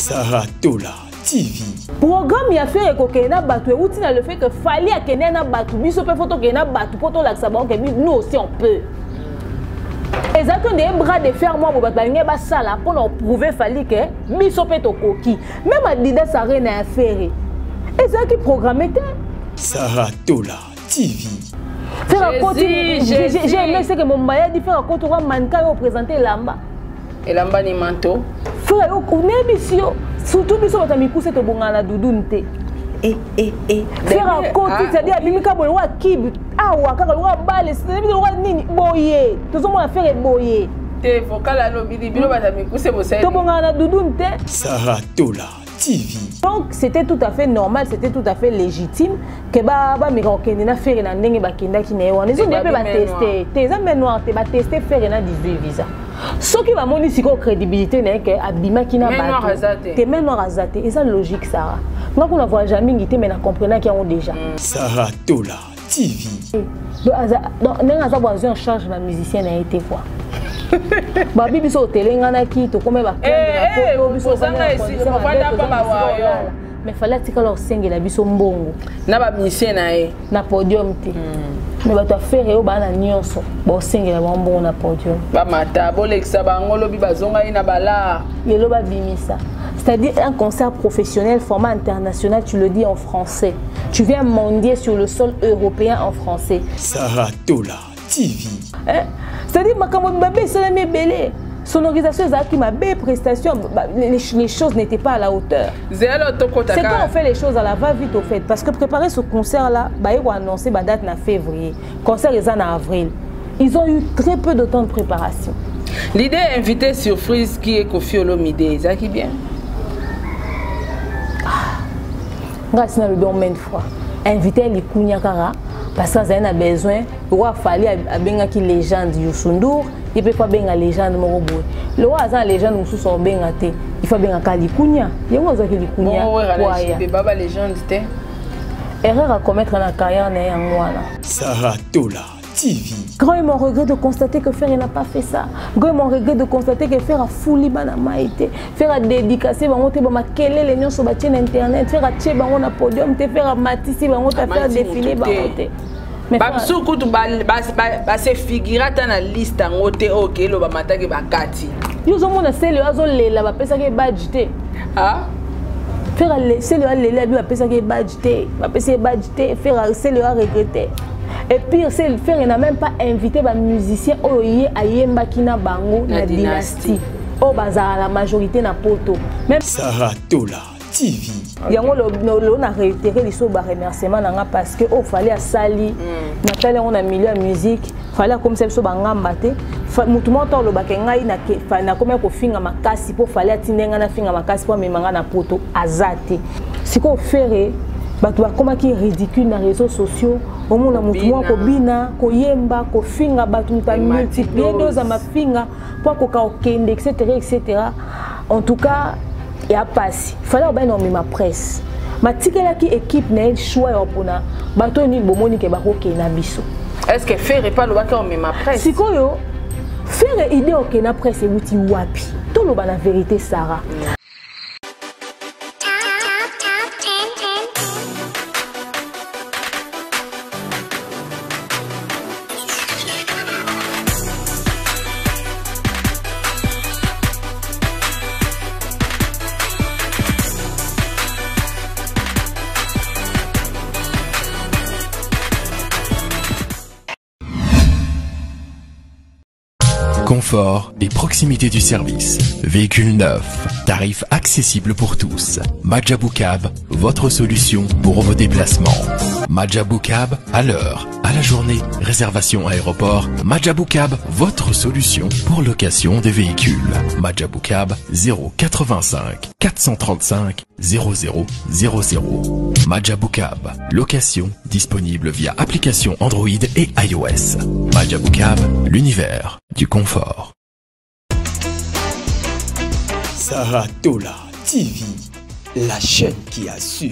Saratola TV. Programme y a fait que na batu ou tina le fait que fallait que na batu biso pe photo que na batu poto la sabon que nous aussi on peut. Exactement des bras de fer moi ba ngé ba sala pour nous prouver fallait que biso pe to koki. Même Adidas ça rien à faire. Et ça qui programmé Saratola TV. Faire un côté j'ai aimé c'est que mon maya dit faire un côté mannequin représenter Lamba. Et Lamba ni manteau. Frère on connaît bisio. Surtout biso batamiku c'est to bongana dudunte. Faire un côté c'est-à-dire bimika bo wa kib awa kaka wa bale c'est biso wa nini boye. Tozo mo faire boye. Te vocal alo bidi bilo batamiku c'est bossé. To bongana dudunte. Saratola TV. Donc c'était tout à fait normal, c'était tout à fait légitime que ba mikokende na faire na ndenge bakenda ki na wana. Ils ont pas tester. Tes amis noirs te ba tester faire na 18 visa. Ce qui va moni siko crédibilité na que abima ki na ba. Te men noir azate. Et ça logique ça. Moi qu'on voit jamais ngité mais na comprendre qu'il y a déjà. Saratola TV. Donc nenga za boison charge na musicien na été quoi. Babi biso telenga na ki to comme ba ko biso sanga ici on va pas ba wa mais fallait que leur single la biso mbongo na ba musicien na e na podium te mais ba to faire yo ba na nyonso bo single la mbongo na podium ba mata bolexa ba ngolo bi bazonga ina bala yelo ba bimisa. C'est-à-dire un concert professionnel, format international, tu le dis en français. Tu viens mendier sur le sol européen en français. Saratola TV. C'est-à-dire que sonorisation, ma belle prestation, les choses n'étaient pas à la hauteur. C'est quand on fait les choses à la va-vite au fait. Parce que préparer ce concert-là, ils ont annoncé la date en février. Le concert est en avril. Ils ont eu très peu de temps de préparation. L'idée invité surprise qui est Koffi Olomide, c'est qui bien? Grâce à le domaine de foi. Inviter les Kounyakara. Parce que ça a besoin, il fallait avoir une légende Youssou N'Dour, il peut pas avoir une légende Moroboy. Le roi a une légende Moussou sont bien gâtés. Il faut bien Kali Kounia. Il y a une Kounia. Il baba légende té. Erreur à commettre dans la carrière n'est en moi là. Saratola TV. Grand est mon regret de constater que Fer n'a pas fait ça. Grand est mon regret de constater que Fer a fouli bana maïté. Fer a dédicacé bango te bama kele les nions sur la chaîne internet. Fer a tché bango na podium te Fer a matissé bango ta faire défiler bango te. Babsou kutu ba se figura ta na liste ngote OK lo ba mataki ba kati. Yo zo mona sele azo lela ba pesa ke badge te. Ah Fer a sele lela bi ba pesa ke badge te. Ba pesa badge te Fer a sele a regretter. Et pire, c'est le faire, il n'a même pas invité les musiciens à Yemba Kina Bango, la dynastie. Au bazar, la majorité n'a pas auto. Même Saratola TV. Il y a un réitéré les remerciements parce qu'il fallait à Sali, Nathalie, on a mis la musique, il fallait comme ça, il fallait tout le monde le bakengai na comme ko finga makasi pour fallait atinenga na finga makasi pour memanga na poto azate. Si ko faire bato bakoma ki ridicule na réseaux sociaux au monde mutu mwa ko bina ko yemba ko finga bato muta multiplier doza mafinga pour ko ka okende etc. En tout cas il y a passé fallait ben on ma presse matikela ki équipe na choix ya pona bato ni bomoni ke bako ke na biso. Est-ce que faire pas le baka on ma presse sikoyo faire idée ok na presse wuti wapi to lo ba la vérité Sarah. Confort et proximité du service. Véhicule neuf, tarif accessible pour tous. Majabou Cab, votre solution pour vos déplacements. Majabou Cab, à l'heure, à la journée, réservation aéroport. Majabou Cab, votre solution pour location des véhicules. Majabou Cab, 085 435 0000. Majabou Cab, location disponible via application Android et iOS. Majabou Cab, l'univers du confort. Saratola TV, la chaîne qui assure,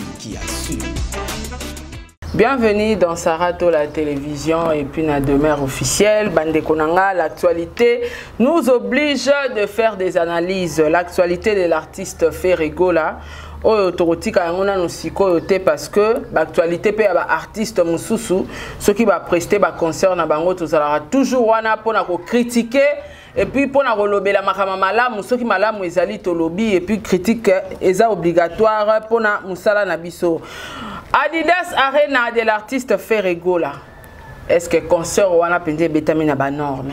Bienvenue dans Sarato la télévision et puis na demeure officielle. Bande Konanga, l'actualité nous oblige de faire des analyses. L'actualité de l'artiste Ferregola. Autorotika ngona no sikoyote parce que l'actualité pe ba artiste mususu ceux qui va prester ba concert na bango tozala toujours wana pona ko critiquer et puis pona ko lobela makama malamu ceux qui malamu ezali to lobby et puis critique eza obligatoire pona musala na biso. Adidas Arena de l'artiste Ferregola. Est-ce que concert wana pende betami na ba norme?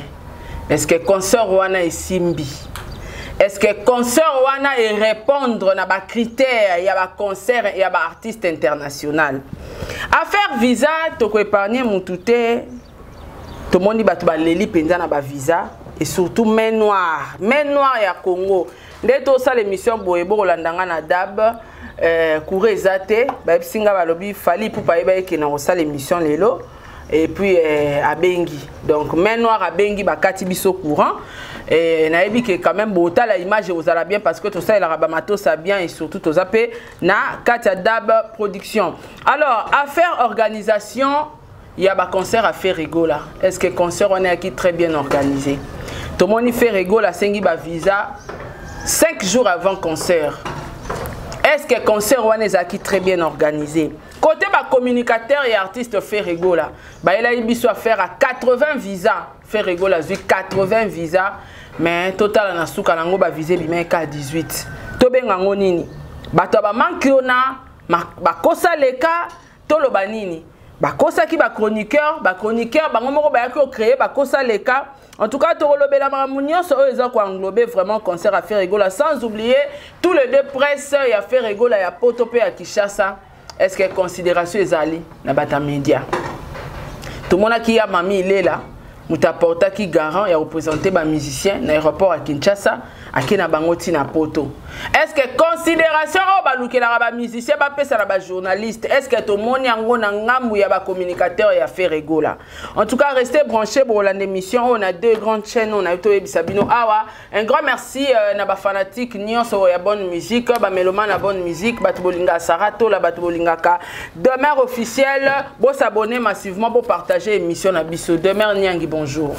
Est-ce que concert wana esimbi? Est-ce que concert wana et répondre na ba critères il y a ba concert et il y a ba artiste international. Affaire visa to ko épargner mutute to moni batu ba leli penza na ba visa et surtout main noire ya Congo. Nde to sa l'émission boyebo kolandanga na dab couré zate ba singa ba lobi fali pour pa eba ke na sa l'émission lelo et puis à Bengi. Donc main noire à Bengi ba kati biso courant. Et naebi que quand même bota la image aux ala bien parce que tout ça il a matos ça bien et surtout aux AP na Katia Dab production. Alors affaire organisation il y a un concert à Ferregola. Est-ce que concert on est acquis très bien organisé? Tout le monde fait Ferregola sengi ba visa 5 jours avant concert. Est-ce que concert on est acquis très bien organisé? Côté ba communicateur et artiste Ferregola, bah il a eu besoin faire à 80 visas. Ferregola a 80 visas, mais total na suka nango ba visé bimé ka 18. To benga ngonini. Bato ba mankiona ba kosa leka to lo banini. Ba kosa ki ba chroniqueur bango moko ba yaki créer ba kosa leka. En tout cas, to lobela mamunyo so eza ko englober vraiment concert à Ferregola sans oublier tous les deux presse ya Ferregola ya Poto pe ya Kinshasa. Est-ce que considération ezali na bata média? Tout le monde qui a mami il est là. Mutaporta qui garant et représenté par musicien dans l'aéroport à Kinshasa à Kinabangoti na Poto. Est-ce que considération au balouke la musicien ba pesa la journaliste? Est-ce que tout le monde yango na ngambu ya ba communicateur et Ferregola? En tout cas, restez branchés pour l'émission. On a deux grandes chaînes, on a Yoto Bisabino Awa. Un grand merci na ba fanatique nyonso ya bonne musique, ba mélomane na bonne musique, ba bolinga Sarato la ba bolinga ka. Demeure officielle, bo s'abonner massivement pour partager l'émission na biso. Demeure Nyangi, bonjour.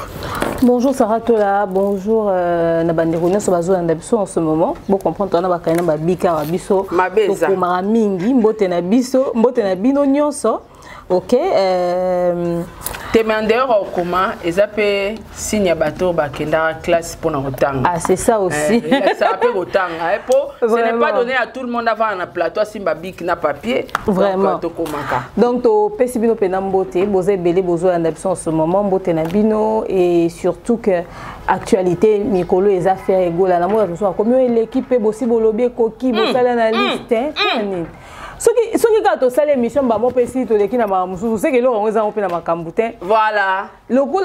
Bonjour Sarato là, bonjour na banderonia so bazo na biso en ce moment. Bo comprendre na ba kaina ba bika ba biso. Mabeza. Ko mara mingi mbote na biso, mbote na bino nyonso. OK Témandeur au comment ezape signe bateau bakenda classe pour notre Ah c'est ça aussi. Ça appelle autant ce n'est pas donné à tout le monde avant un plateau simba bik na papier. Vraiment. Donc to pesibino penambote bozé belé bozo andapson en ce moment mbote na bino et surtout que actualité mikolo les affaires egola na moi so comme l'équipe bossi bolobie koki bosala na liste Ce qui quand on sait l'émission, bah moi petit to l'équipe na mamusu, c'est que là on est en peine à makambutin. Voilà. Le coup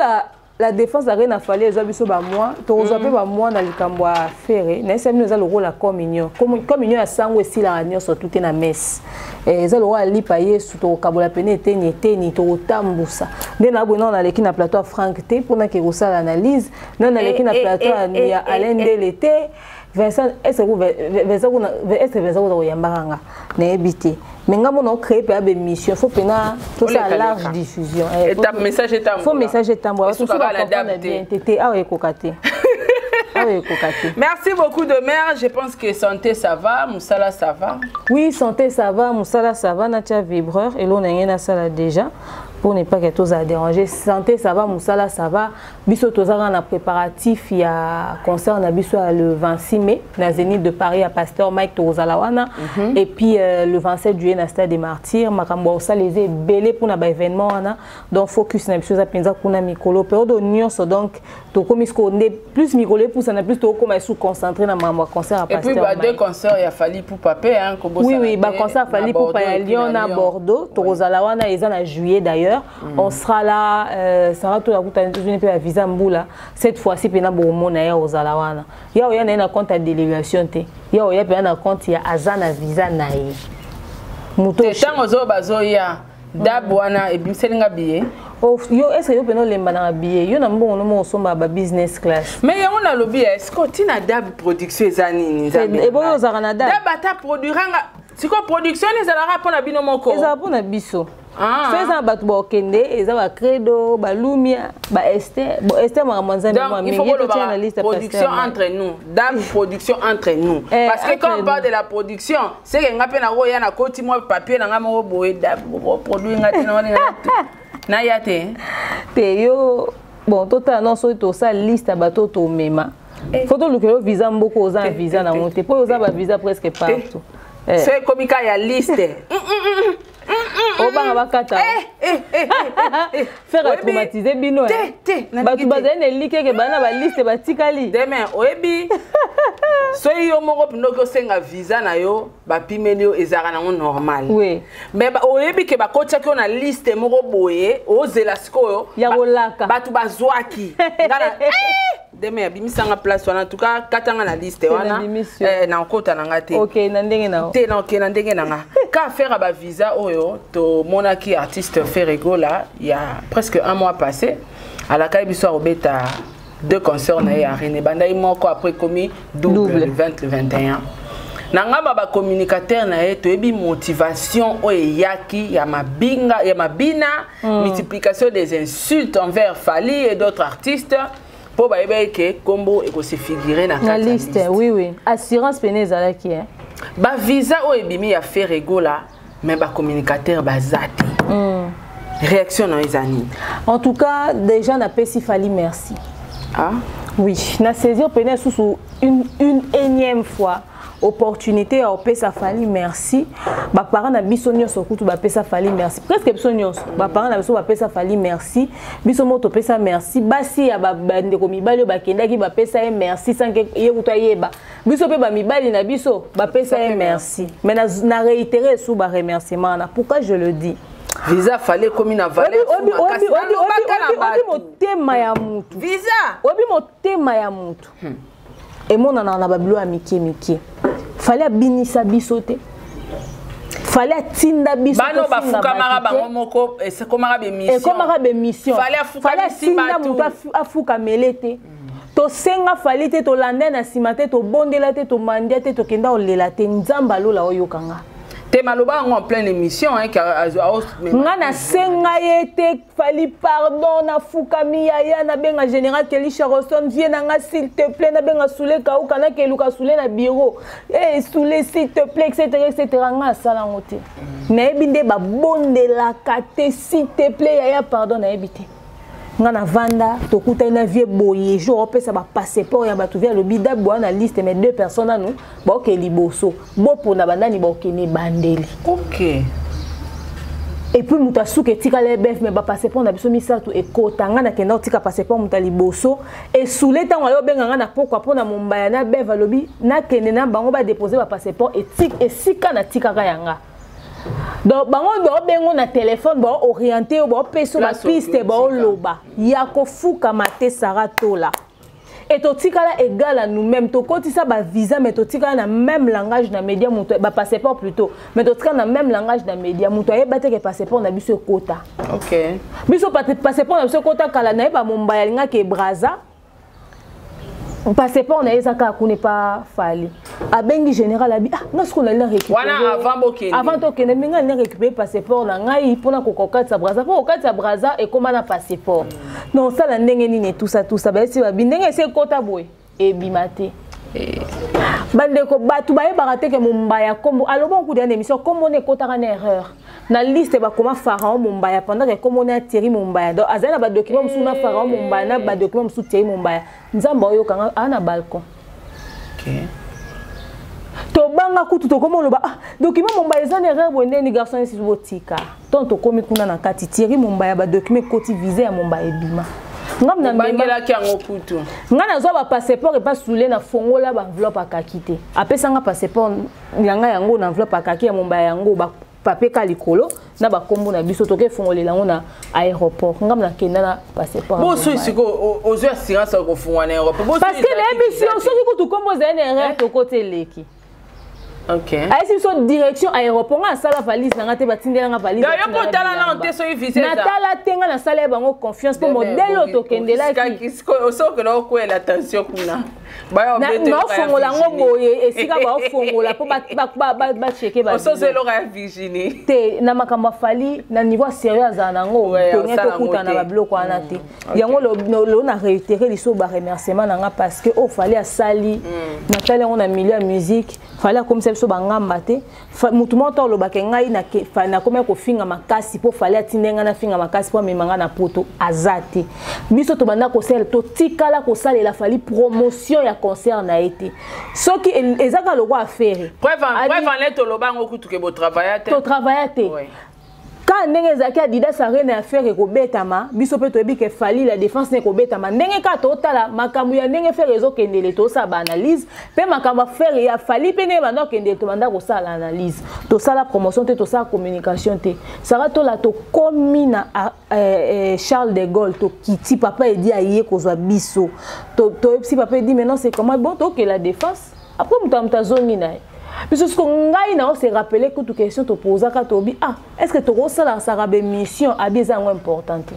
la défense a rien à faire les abisso bah moi, to ozape bah moi dans le cambo à faire. Na c'est nous a le rôle la communion. Communion à sang aussi la réunion sur toute na messe. Et ça le roi ali payer sous to kabola pene ni to tambusa. Dès na bon na l'équipe na plateau Franck T pour na que ça l'analyse. Non na l'équipe na plateau il y a Alain Delete. Vincent, est-ce que Vincent yambaranga na ebité mais ngamo no créer pe ba mission faut pena tout ça large diffusion étape message étape faut message étape tout ça va bien tété ah ekokate merci beaucoup de mère, je pense que santé ça va, Moussala ça va. Oui, santé ça va, Moussala ça va, Natia vibreur et l'on a na sala déjà pour ne pas que tout ça déranger. Santé ça va, Moussala ça va. Biso tozara na préparatif il y a concert na biso le 26 mai na Zénith de Paris à Pasteur Mike Tozalawana et puis le 27 juillet na Stade des Martyrs makambo ça les belé pour na ba événement ana donc focus na biso za penza kuna mikolo période nyonso donc to komisko plus mikolo pour ça na plus to comme sous concentré na ma concert à Pasteur. Et puis bah deux concerts il a fallu pour papé hein oui bah concert fallu pour pa Lyon à Bordeaux Tozalawana ils en a juillet d'ailleurs. On sera là, Sarato la kuta nzuni pe la visa mbula. Cette fois-ci pena bomona ya ozalawana. Ya oya na compte à délégation te. Ya oya pe na compte ya azana visa na ye. Muto tango zo bazoya dabwana ebimselinga billet. Oh yo est-ce que yo pena lemba na billet. Yo na mbongo no mo somba ba business class. Mais ya on a lobby est-ce que tina dab production ezanini nzambe. Et boyo zarana dab. Dab ata produiranga. Siko production ezalaka pona bino moko. Ezala pona biso. ça bato ba okende eza ba credo ba lumia ba Esther mamanzani moi mais il faut la liste production entre nous production entre nous parce que quand on parle de la production c'est que ngape na roya na koti moi papier na ngamo boye produit ngati na yate te yo bon total non so to ça liste bato to mema faut to le visa mboko oza visa na monte po oza ba visa presque partout c'est comme il y a liste Obanga bakata. Faire traumatiser bino. Batu bazane like ke bana ba liste batikali. Demain oyebi. So yo moko pinoko senga visa na yo ba pimelio ezara na normal. Oui. Mais oyebi ke ba kocha ke na liste moko boye ozela sikoyo. Ya rolaka. Batu bazwaki. Ngana demain bimisanga place wana en tout cas katanga na liste wana na nkota na ngate. OK na ndenge na. Te na OK na ndenge na nga. Ka faire ba visa oyo to monaki artiste Ferrego là il y a presque un mois passé à la Kaibiso Robeta 2 concerts na ya René Bandai moko après commis double le 20 le 21 nanga ba communicateur na ye to ebi motivation o yaki ya mabina multiplication des insultes envers Fally et d'autres artistes pour ba que combo et ko se figurer na liste oui assurance peneza qui hein ba visa o ebimi ya Ferrego là mais ba communicateur bazati réaction dans les années en tout cas déjà n'a pas si Fally merci oui na saisir peine sous une énième fois opportunité à opesa Fally merci ba parents na biso nyonso kutu ba pesa Fally merci presque biso nyonso ba parents na biso ba pesa Fally merci biso moto pesa merci basi ya ba ndeko mibali ba kendaki ba pesa merci sans que ye kutu yeba biso pe ba mibali na biso ba pesa merci mais na réitérer sous ba remerciement na pourquoi je le dis visa fallait comme une valeur obi motema ya mutu visa obi motema ya mutu et mon na babilo amiki fallait abinisa biso te fallait tinda biso bano bafuka mara bango moko c'est comme arabe mission fallait tinda mutu afuka melete to senga Fally te to landa na simate to bondela te to mandia te to kenda olela te nzamba lola oyokanga te maloba en pleine émission hein ngana senga yete Fally pardon na fukami ya na benga général Kelisha Roston viens nga s'il te plaît na benga soule ka ukana ke luka soule na bureau soule s'il te plaît etc nga sala ngote na ebinde ba bondela kate s'il te plaît ya pardon na ebité ngana vanda to kuta na vie boye jour opesa ba passeport ya batu via le bida boa na liste mais 2 personnes nous ba ke liboso bo pona bandani ba ke ne bandeli OK et puis muta suke tika le bef mais ba passeport na biso misato e kota ngana ke na tika passeport muta liboso et soule tango yo benga ngana pourquoi pona mombaya na bef lobi na kene na bango ba déposer ba passeport et sika na tika ka yanga donc bango do bengo na téléphone ba orienté ba peso ba piste ba loba ya ko fuka mate saratola et to tikala égal à nous-mêmes to kotisa ba visa mais to tikala na même langage na média muto ba passeport plutôt mais to tikala na même langage na média muto e bateke ke passeport na biso kota OK biso passeport na biso kota kala na ba mombaya linga ke braza passeport na ezaka kune pas Fally abengi général abi nga ce qu'on a récupérer wana avant to kene minga na récupérer passeport na ngai pona ko kokatsa braza po kokatsa braza et comment na passeport non ça la ndenge nini tout ça ba si ba bindenge c'est kota boy et bimate bandeko batu ba yebaka ke mombaya kombo aloba ku de émission kombo ne kota na erreur na liste ba comment pharaon mombaya pendant que comme on a Thierry mombaya donc azana ba document musu na pharaon mombaya na ba document musu Thierry mombaya nzamba oyo kanga ana balcon OK to banga kutu to komo loba document mombaya ezana erreur bonne ni garçon si botika ton to komi kuna na kati Thierry mombaya ba document koti visé ya mombaya bima ngam na bangela ki yango kutu ngana zo ba passeport e pas soule na fongola ba enveloppe akakite apesa nga passeport yanga yango na enveloppe akaki ya mombaya yango ba papier kalikolo na ba kombo na biso toke fongolela ngo na aéroport ngam na kenda na passeport bo so siko ozo assurance ko fungwa na aéroport parce que l'émission soki kutu kombo za une erreur to côté leki OK. Aïe si direction aéroport à sala valise na ngate batindela nga valise. D'ailleurs pour tala na onte so visite ça. Natala tenga na sala bango confiance pour modèle otokendela ki. Oso que no ko l'attention kuna. Ba na fongola ngo boye esika ba fongola po ba checker ba. Oso c'est l'ora Virginie. Te na makambo fali na niveau sérieux za nango tonge ko kuta na ba bloko ana te. Yango lo na réitérer liso ba remerciement nga parce que o fallait asali natala on a milieu ya musique fallait comme ça so bangamba te mutu moto lo bakengai na komya ko finga makasi po fallait atindenga na finga makasi po memanga na poto azate biso to banda ko sel to tikala ko sala la fali promotion ya concert na été soki ezaka lo kwa faire preuve en lettre lo bango kutuke bo travailler te to travailler te quand ndenge zaki Adidas arena ya faire ko betama biso pe to ebike fali la défense ne ko betama ndenge ka to tala makambu ya ndenge faire ezo kendele to sa ba analyse pe makambu faire ya fali pe ne banda kendele to banda ko sala analyse to sala promotion te to sala communication te sara to la to komina Charles de Gaulle to kiti papa edi aye ko zwa biso to si papa edi maintenant c'est comment bon to que la défense après mutamta zoni na parce que ngai na se rappeler que toute question te poser ka tobi est-ce que to ko sala sa rabe mission a bien importante.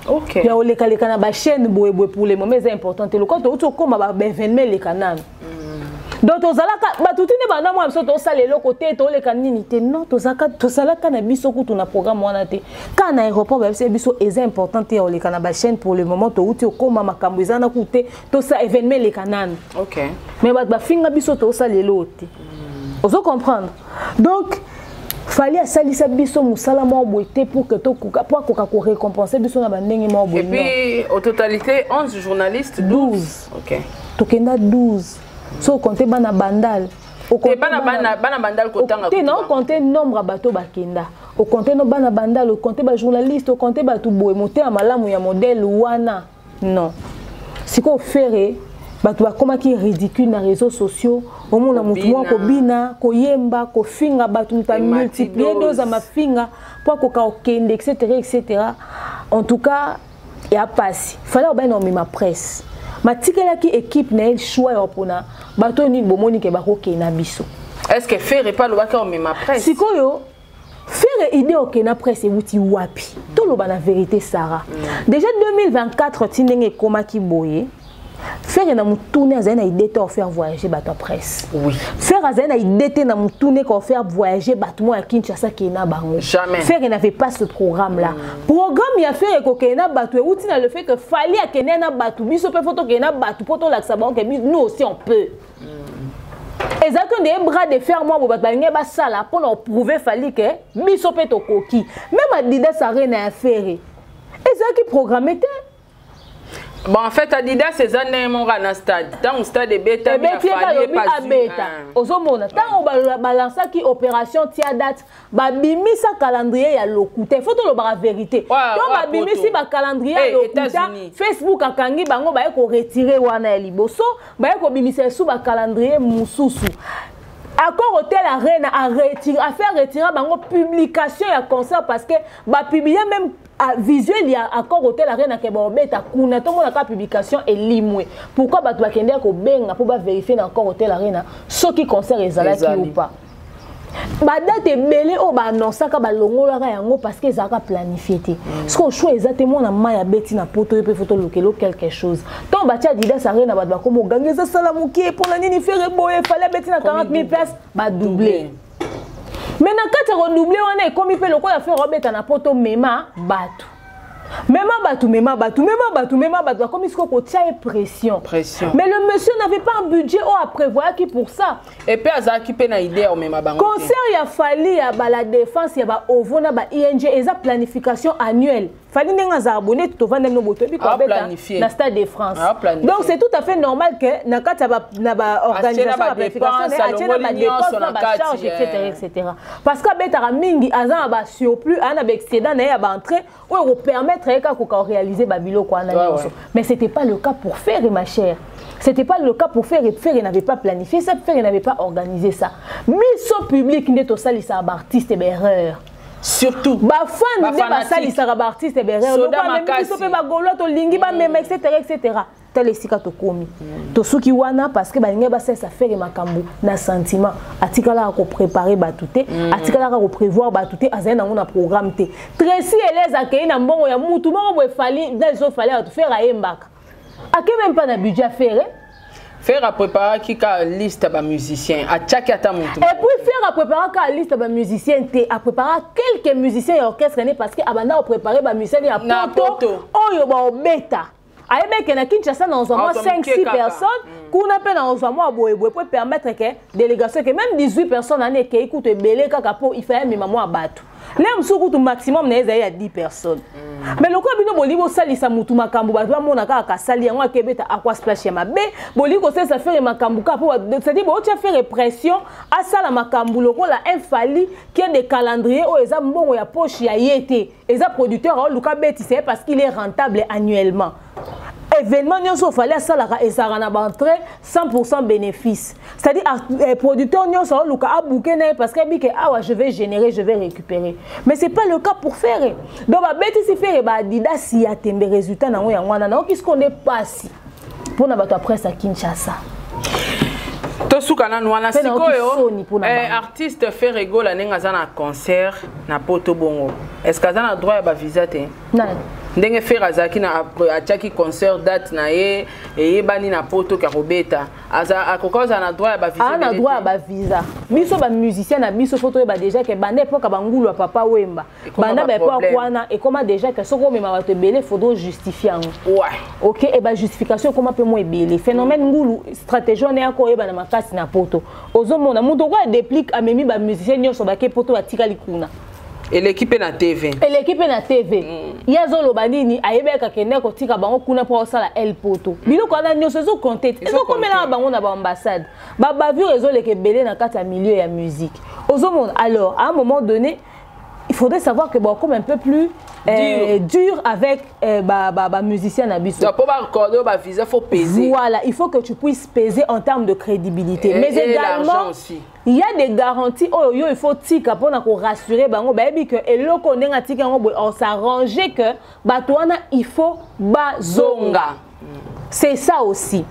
OK. Ya ole kaleka na ba chaîne boye pour les moments importants le quand to koma ba événement le canal. Donc to zala ka ba tutine ba na moi so to sala le côté to le kanini te non to sala ka na biso ku na programme wana te ka na aéroport ba biso est important te ole kana ba chaîne pour le moment to uti koma makambo ezana ku te to sa événement le canal. OK. Mais ba finga biso to sala le te. Vous comprendre. Donc, fallait salisa biso musala mo boité pour que to pour récompenser biso na bandenge mo boité. Et puis au totalité 11 journalistes, 12. OK. Tokenda 12. So compter bana bandal. Au compter bana bandal kotanga. Tu non compter nombre bateau bakenda. Au compter no bana bandal, au compter ba journaliste, au compter ba tout boé moté amalamu ya modèle wana. Non. Siko faire bato bakoma ki ridicule na réseaux sociaux omona mutu mwa ko bina ko yemba ko finga bato muta multiplier deux à ma finga pour ko ka okende etc. En tout cas ya passe fallait ba no ma presse matikela ki équipe na el choix ya pona bato ni bomoni ke bako ke na biso est-ce que faire pas le baka ma presse sikoyo faire idée ok na presse wuti wapi to lo ba na vérité Sarah déjà 2024 tindenge koma ki boye faire na mutune azana idée to faire voyager bato presse oui faire azana idée na mutune ko faire voyager bato mo ya Kinshasa ki na bango jamais faire n'avait pas ce programme là programme ya faire ko ke na bato outi na le fait que fallait a kena na bato biso pe photo ke na bato poto la savoir que nous aussi on peut exactement des bras de fer moi bato balinga ba sala pour nous prouver fallait que biso pe to koki même Adidas arena ya faire ezaki programmé te. Bon, en fait, Adidas, c'est un élément dans le stade. Tant que stade est bêta, il fallait pas bêta. Ozomona, tant on balance qui opération tia date, babimi sa calendrier ya lokuta. Faut to la vérité. Tant babimi si ba calendrier ya lokuta, Facebook akangi bango ba ko retirer wana ya liboso, ba ko bimisa sous ba calendrier mususu. Accord Hôtel Arena à faire retirer bango publication ya concert parce que ba publier même à visuel il y a Accord Hôtel Arena ke ba beta kuna to mona ka publication et limwe pourquoi ba to bakende ko benga pour ba vérifier na Accord Hôtel Arena ce qui concerne ezalaki ou pas ba date belé o ba annoncer ka ba longola ka yango parce que ezaka planifié té ce qu'on choix exactement na maya beti na poto pe photo lokelo quelque chose ton ba tia Adidas Arena ba ba komo gangeza salamuki pour la nini faire boye fallait beti na 40 000 places ba doubler. Maintenant quand tu redoublé on est comme il peut le quoi faire robeta na poto mema batu mema batu comme il se ko tia pression mais le monsieur n'avait pas un budget à prévoir qui pour ça et puis aza qui pe na idée au mema bango concert ya fali ya ba la défense ya ba ovona ba ING eza planification annuelle fali ndenga za abonné to vendre no boto bi ko beta na Stade de France donc c'est tout à fait normal que na kata na ba organisation ba planification na atina ba dépense ba charge etc. parce que beta mingi aza ba surplus ana ba excédent na ya ba entrée ou permettre qu'on réaliser Babilo quoi mais c'était pas le cas pour faire ma chère c'était pas le cas pour faire n'avait pas planifié ça faire n'avait pas organisé ça mise au public n'est au sali ça artiste et erreur surtout ba fan de ba sali ça artiste et erreur donc même si on peut ba golo to lingi ba même etc. tala esika tokomi tosuki wana parce que balingi basesa faire makambo na sentiment atikala ko préparer batute atikala ko prévoir batute azana na programme te Tracy eleza ke na mbongo ya mutu moko bo fali dans fallait à faire à embaka ake même pas na budget à faire faire à préparer qui ka liste ba musicien a chaque ata mutu et puis faire à préparer ka liste ba musicien te à préparer quelques musiciens et orchestre parce que abanda préparer ba musicien ya poto oyo ba obeta ayebeke na Kinshasa na ozwa 5-6 personnes kuna pe na ozwa mwa boye pour permettre que délégation que même 18 personnes ane ke écoute belé kaka po il fait même mwa bato L'aime surtout au maximum na ezali ya 10 personnes. Mais le quoi bino bolibo salisa mutu makambu ba mona kaka sali yango akebeta akwa splash ya mabe boliko ça faire makambu ka po c'est-à-dire bo tu faire pression à sala makambu lokola infali qui a des calendriers o eza mbongo ya poche ya yete eza producteur o luka beti c'est parce qu'il est rentable annuellement. Événement nyonso fallait ça la ezara na bantre 100% bénéfice. C'est-à-dire producteur nyonso luka a bouqué parce que bike awa je vais générer, je vais récupérer. Mais c'est pas le cas pour faire. Donc ba beti si faire ba dida si a tembe résultat na ngwana na qu'est-ce qu'on est passé pour na bato après ça Kinshasa. Tosuka na nwana sikoyo artiste Ferrego la nenga za na concert na poto bongo. Est-ce que za na droit ya ba visa te? Non. Ndenge fera zaki na achaki concert date na ye bani na poto ka robeta aza akokoza na droit ya ba visa na droit ya ba visa biso ba musicien na biso photo ba déjà que bande époque bangulu papa wemba banda ba époque wana et comment déjà que soko mema ba te belé faudrait justifier ouais OK et ba justification comment peut moi belé phénomène ngulu stratégie on est ko yeba na makasi na poto ozomona muto ko déplique amemi ba musicien nyoso ba ke poto batika likuna. Et l'équipe na TV. Et l'équipe na TV. Yazo lobanini ayebeka kende ko tika bango kuna po sala el poto. Bino ko na nyoso zo compter. Ezo komela bango na ba ambassade. Ba vu réseau le kebele na kata milieu ya musique. Ozomon alors à un moment donné il faudrait savoir que bon comme un peu plus dur avec musicien na biso. Pour ba recorder ba visa faut peser. Voilà, il faut que tu puisses peser en termes de crédibilité. Mais également aussi. Il y a des garanties oh yo il faut tika pour na ko rassurer bango ba yebi que eloko ndenga tika ngo on s'arranger que batwana il faut bazonga. C'est ça aussi.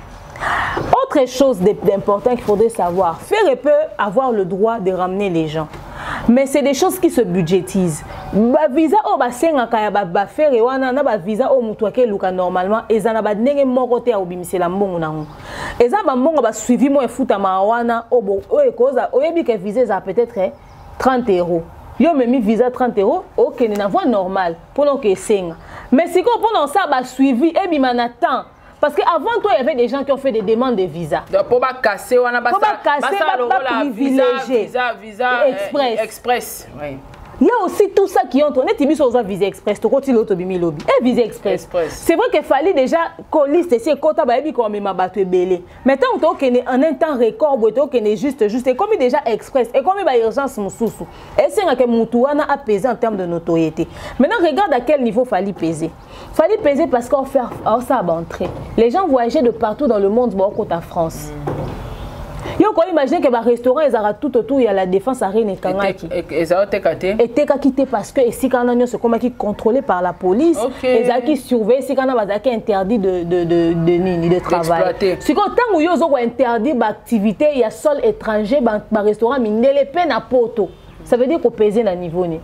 Autre chose d'important qu'il faudrait savoir, faire peut avoir le droit de ramener les gens. Mais c'est des choses qui se budgétisent. Ba visa o ba senga kaya ba faire wana na ba visa o mutu ake luka normalement ezana ba ndenge moko te obimisela mbongo nango. Eza ba mbongo ba suivi mo efuta ma wana o bo o ekoza o yebi que visa za peut-être 30 €. Yo me mi visa 30 €, OK ni na voie normale pour non que senga. Mais si ko pendant ça ba suivi e bi manatan parce qu'avant toi, il y avait des gens qui ont fait des demandes de visa. Pour pas casser, on a visa express. Oui. Il y a aussi tout ça qui entre. On est mis sur un visa express. Tu continues l'automobile lobby. Et visa express. C'est vrai qu'il fallait déjà qu'on liste ici et qu'on tabaye comme m'a battu belé. Maintenant, on est en un temps record, on est juste. Et comme déjà express et comme il y a urgence moussoussou. Et c'est que Moutouana a pesé en termes de notoriété. Maintenant, regarde à quel niveau fallait peser. Fallait peser parce qu'on fait ça à entrer. Les gens voyageaient de partout dans le monde, bon, côté en France. Yo ko imaginer que ba restaurant ezara tout autour il y a la défense arène et kangaki. Et teka quitté parce que ici quand on se comme qui contrôlé par la police, ezaki surveillé ici quand on va interdit de travail. Si quand tant yo zo interdit ba activité il y a sol étranger ba restaurant minele pe na poto. Ça veut dire qu'on pesait na niveau ni.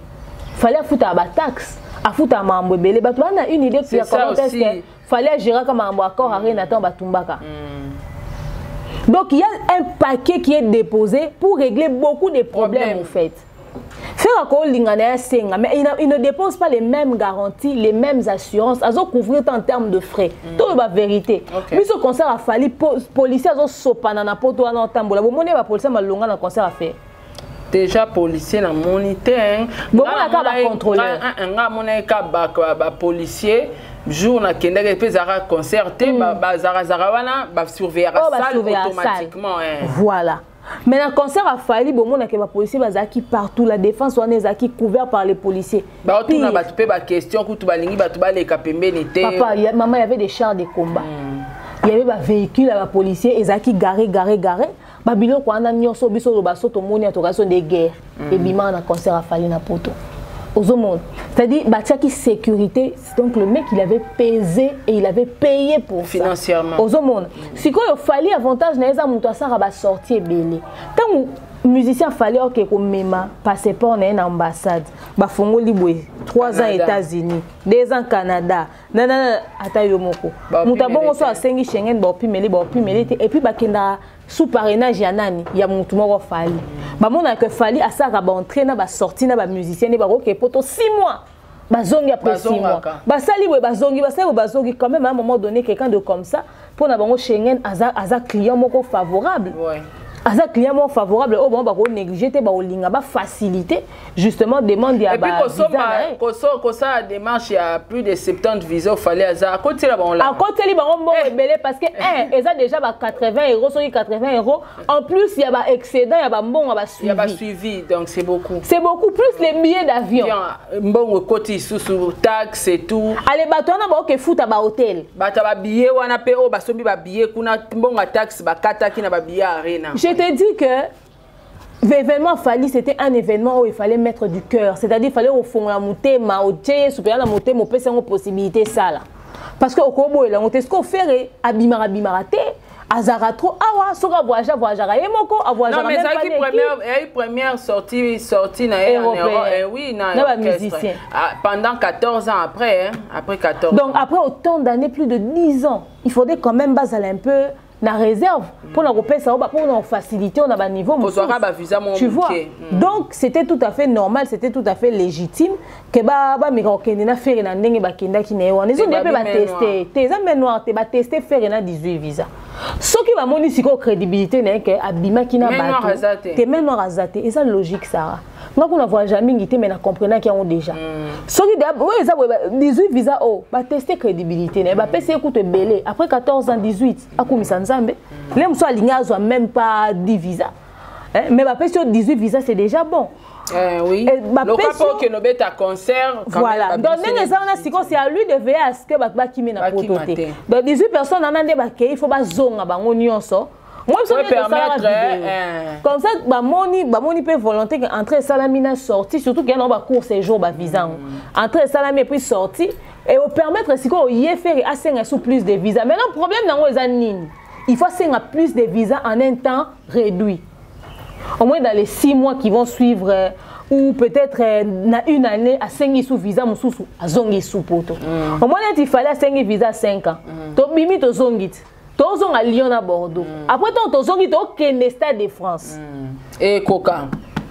Fallait foutre ba taxe, a foutre à mambo belé ba tu as une idée qui a comment est-ce que fallait gérer comme mambo accord arène attend ba tumbaka. Donc il y a un paquet qui est déposé pour régler beaucoup de problèmes en fait. Faire encore l'ingana senga mais il ne dépose pas les mêmes garanties, les mêmes assurances, à couvrir en termes de frais. Tout la vérité. Mais ce concert a fallu policiers à sopana na poto na tambola. Bon monnaie va policier malonga na concert à faire. Déjà policier na moniteur. Bon on a pas contrôler. Un monnaie ka policier jour na kende ke pezara concerté ba zara wana ba surveiller la salle automatiquement voilà. Mais dans concert a fallu bon mona ke ba policier bazaki partout la défense wana ezaki couvert par les policiers. Ba tout na ba tu pe ba question ku tu ba lingi ba tu ba le kapembeni te. Papa maman il y avait des chars de combat. Il y avait ba véhicules à ba policiers ezaki garé ba biloko wana nyonso biso lo ba soto moni atokation de guerre et bima na concert a fallu na poto. aux hommes. C'est-à-dire, Batiaki sécurité, donc le mec il avait pesé et il avait payé pour financièrement. Aux hommes. Si quoi il fallait avantage, n'ayez pas ça va sortir belé. Tant musicien fallait que comme même passeport dans une ambassade, ba fongo libwe 3 ans États-Unis, 2 ans Canada. Nanana atayo moko. Mutabongo so asengi Schengen ba opimeli et puis ba kenda sous parrainage ya nani ya mutu moko fali. Ba mona que fali asaka ba entraîner ba sortir na ba musicien ne ba roke poto 6 mois. Bazongi après 6 mois. Basali we bazongi quand même à un moment donné quelqu'un de comme ça pour na bango Schengen aza client moko favorable. Ouais. À ça client favorable au bon bah négliger te bah olinga bah faciliter justement demande à bah visa et ça démarche il y a plus de 70 visas fallait à côté là bon là à côté là bon belé parce que ils ont déjà bah 80 € sur 80 € en plus il y a bah excédent il y a bah bon il y a bah suivi donc c'est beaucoup plus les billets d'avion bon côté sous taxes et tout allez bah toi na bah OK foot à bah hôtel bah ta bah billet wana pe o bah sombi bah billet kuna bon taxe bah kata ki na bah billet arena. Je te dis que l'événement Fali, c'était un événement où il fallait mettre du cœur. C'est-à-dire qu'il fallait au fond la montée, ma oté, supérieur la montée, mon PC, une possibilité ça là. Parce que au Kobo, il a monté ce qu'on fait, abimarate, azaratro, awa, sera voyager, et moko, voyager. Non, mais ça qui première sortie na oui, na musicien. Pendant 14 ans après, après 14 ans. Donc après autant d'années, plus de 10 ans, il faudrait quand même baser un peu la réserve pour la ça pour nous faciliter on a un niveau tu vois donc c'était tout à fait normal, c'était tout à fait légitime que ba mais na faire na ndenge ba kenda ki ne wana ils ont pas tester tes amis noirs te ba tester faire na 18 visa ce qui va moni siko crédibilité na que abima ki na ba te men noir azate et ça logique ça moi qu'on a voyagé mingi te mais na comprendre qu'ils ont déjà ce qui oui ça 18 visa oh ba tester crédibilité na ba pese écoute belé après 14 ans 18 akumisa nzambe les mso aligna zo même pas 10 visas mais ba pese 18 visas c'est déjà bon. Oui. Le rapport que nous bêta concert. Voilà. Donc c'est à lui de veiller à ce que ba kimi na prototé. Donc 18 personnes en ande ba il faut ba zonga ba nyonso. Moi je peux permettre comme ça ba moni peut volonté entrer salamina sortie surtout qu'il y a ba court séjour ba visa. Entrer salami puis sortir et au permettre si ko y faire assez sous plus de visas. Mais le problème dans les années il faut faire plus de visas en un temps réduit. Au moins dans les 6 mois qui vont suivre ou peut-être une année à 5 sous visa mususu à zongi sous poto. Au moins il fallait 5 visa 5 ans. To bimi to zongit. To zong à Lyon à Bordeaux. Après to zongit to Kenya Stade de France. Et Coca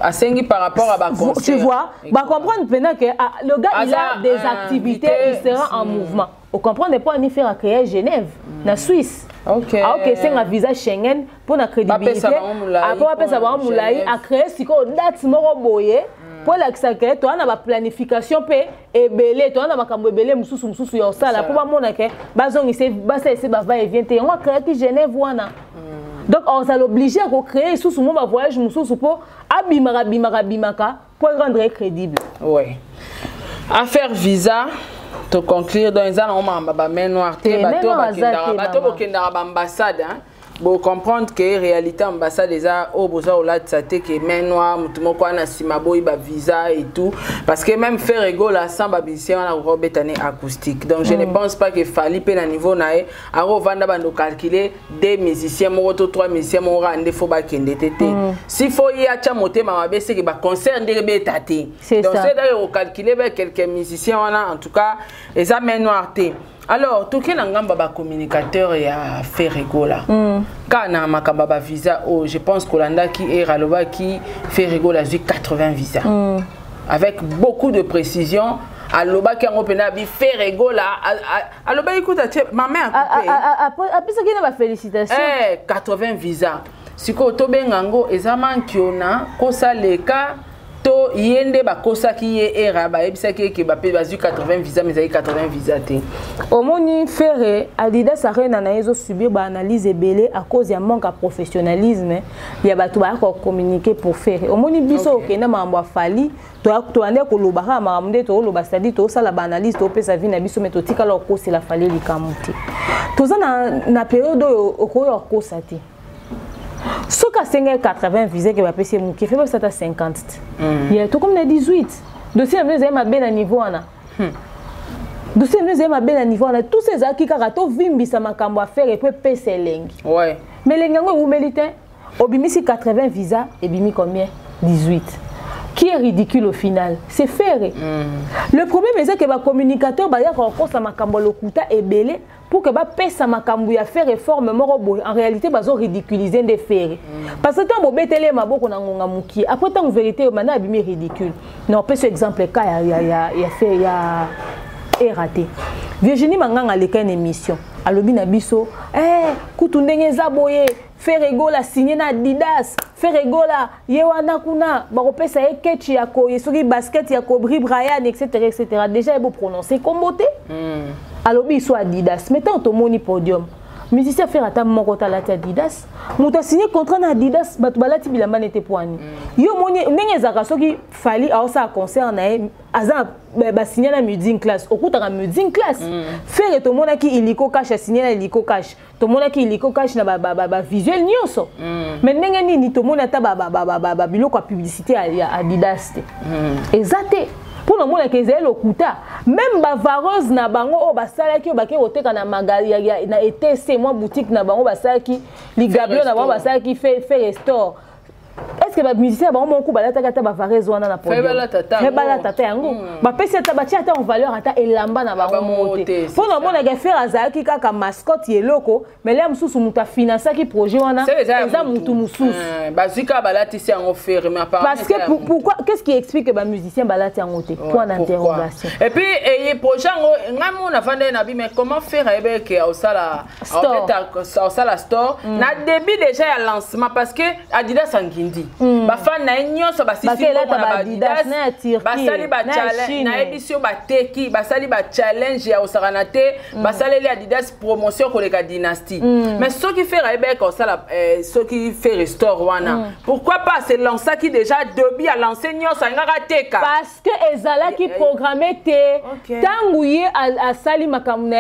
à 5 par rapport à ba concert. Tu vois, bah comprendre maintenant que le gars il a des activités, il sera en mouvement. Vous comprenez pas ni faire à créer Genève, na Suisse. OK. OK, c'est un visa Schengen pour la crédibilité. Après ça va moulaï à créer si ko date moko boye pour l'accès toi na ba planification pe ebele toi na makambo ebele mususu yo sala pour ba mona ke bazongi c'est ba va et vient te on va créer qui Genève wana. Donc on s'est obligé à créer sous mon voyage mususu pour abimaka pour rendre crédible. Oui. Affaire visa to conclure dans les ans on m'a main noire te bateau bakendara ambassade bon comprendre que réalité ambassade déjà au besoin au là ça que main noire mutumo kwa na simaboy ba visa et tout parce que même faire ego là sans babisien on a robetane acoustique donc je ne pense pas que fallait pe na niveau nae a revendre bando calculer des musiciens moto 3 musiciens mo rande faut ba kende tete s'il faut y a cha motema mabe c'est que ba concert ndebe tate donc c'est d'ailleurs calculer ba quelques musiciens on en tout cas les main noire te. Alors, tout le monde a un communicateur et a fait rigola. Quand on a un visa, je pense qu'Olanda qui est Raloba qui fait rigola, j'ai 80 visas. Avec beaucoup de précision. Aloba qui a fait rigola. Aloba écoute, ma mère a coupé. Après ça, il y a félicitations. 80 visas. Si vous avez un ango, examen qui a kosa leka. To yende ba kosa ki ye era ba ebisa ki ke ba pe ba 80 visa mais 80 visa te omoni faire Adidas arena na ezo subir ba analyse belé à cause ya manque de professionnalisme ya ba to ba ko communiquer pour faire omoni biso ke na mambo fali to ande ko loba ha mamde to loba stadi to sala ba analyse to pesa vie na biso meto tika lo ko c'est la fali likamuti to za na période okoyo ko sati. Ce qui a 80 visés qui va passer mon qui fait ça à 50. Il y a tout comme les 18. dossier nous est ma bien à niveau ana dossier nous est ma bien à niveau ana tous ces acquis karato vimbisa makambo à faire et puis pese lengi ouais mais lengango ou mélite obimisi 80 visa et bimi combien 18 qui est ridicule au final c'est ferré le problème c'est que ba communicateur ba ya ko sa makambo lokuta ebele pour que ba pesa makambo ya faire réforme moro en réalité bazo ridiculiser des ferré parce que tant bobetele maboko na ngonga muki après tant vérité mana abimi ridicule non peut ce exemple cas ya fait ya raté Virginie Manganga leka une émission alobi na biso kutu ndenge za boye Ferregola signé na Adidas Ferregola yewana kuna bakopesa ye ketchi ya ko yesoki basket ya Kobe Bryant etc déjà il faut prononcer kombote alobi so Adidas mettons to moni podium musicien faire ata moko tala ta Adidas muta signé contrat na Adidas batu balati bilamba nete poani yo moni ndenge zaka soki fali a ça concert na aza ba signé na Mudzing Class okuta ka Mudzing Class faire to mona ki iliko cash signé na iliko cash to mona ki iliko cash na ba visuel nyonso mais ndenge nini to mona ta ba biloko ya publicité ya Adidas te exacte pour le monde que c'est lokuta même ba vareuse na bango o basala ki obake oteka na magalia na ETC moi boutique na bango basala ki ligablo na bango basala ki fait restaure est-ce que ba musicien ba mon coup balata kata ba vareuse wana na podium bala tata yango ba pesi ta ba ata en valeur ata elamba na bango moté pour le monde que faire azaki kaka mascotte yeloko mais là mususu muta financer ki projet wana eza mutu mususu bazika balati si en offert mais apparemment parce que pourquoi qu'est-ce qui explique que ba musicien balati en moté point d'interrogation et puis et projet ngamo na vendre na bi mais comment faire avec au sala en fait au sala store na début déjà à lancement parce que Adidas ngindi ba fan na nyonso ba sisi ba Adidas ba sali ba challenge na édition ba teki ba sali ba challenge ya osaranate ba sali Adidas promotion ko le dynastie mais ce qui fait avec ça ce qui fait restore wana pourquoi pas c'est lancer qui déjà début à lancer nyonso ngaka teka parce que ezala qui programmé te tanguye à sali makamune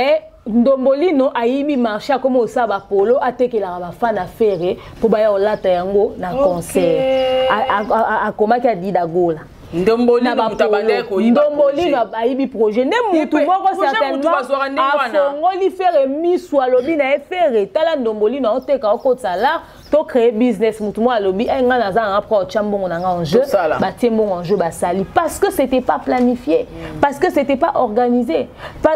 Ndombolino aibi marché comme au saba polo atekela ba fan affaire pour ba ya olata yango na concert a komaki adida gola Ndombolino mutabande ko Ndombolino aibi projet ne mutu moko certainement afongoli faire miswa lobi na faire tala Ndombolino oteka okotala to créer business mutu mo alobi nga naza nga pro chambongo na nga en jeu ba tiembongo en jeu ba sali parce que c'était pas planifié parce que c'était pas organisé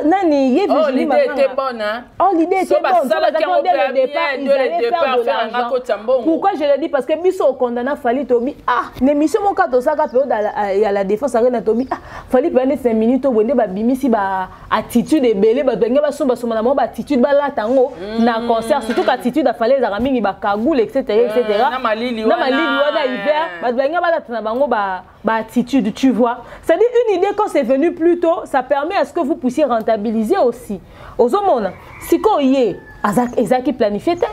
nani ye l'idée était bonne hein l'idée était bonne dès le départ ils allaient faire de l'argent pourquoi je le dis parce que biso condamna fali tobi l'émission mon ka to saka période à la défense arena tobi fali pendant 5 minutes wende ba bimisi ba attitude ebele ba benga ba somba na mo ba attitude ba la tango na concert surtout attitude a fallait za mingi ba kagule etc. na malili wana hiver ba benga ba la tana bango ba attitude tu vois c'est-à-dire une idée quand c'est venu plus tôt ça permet à ce que vous puissiez rentabiliser aussi ozomona siko ye ezaki planifié te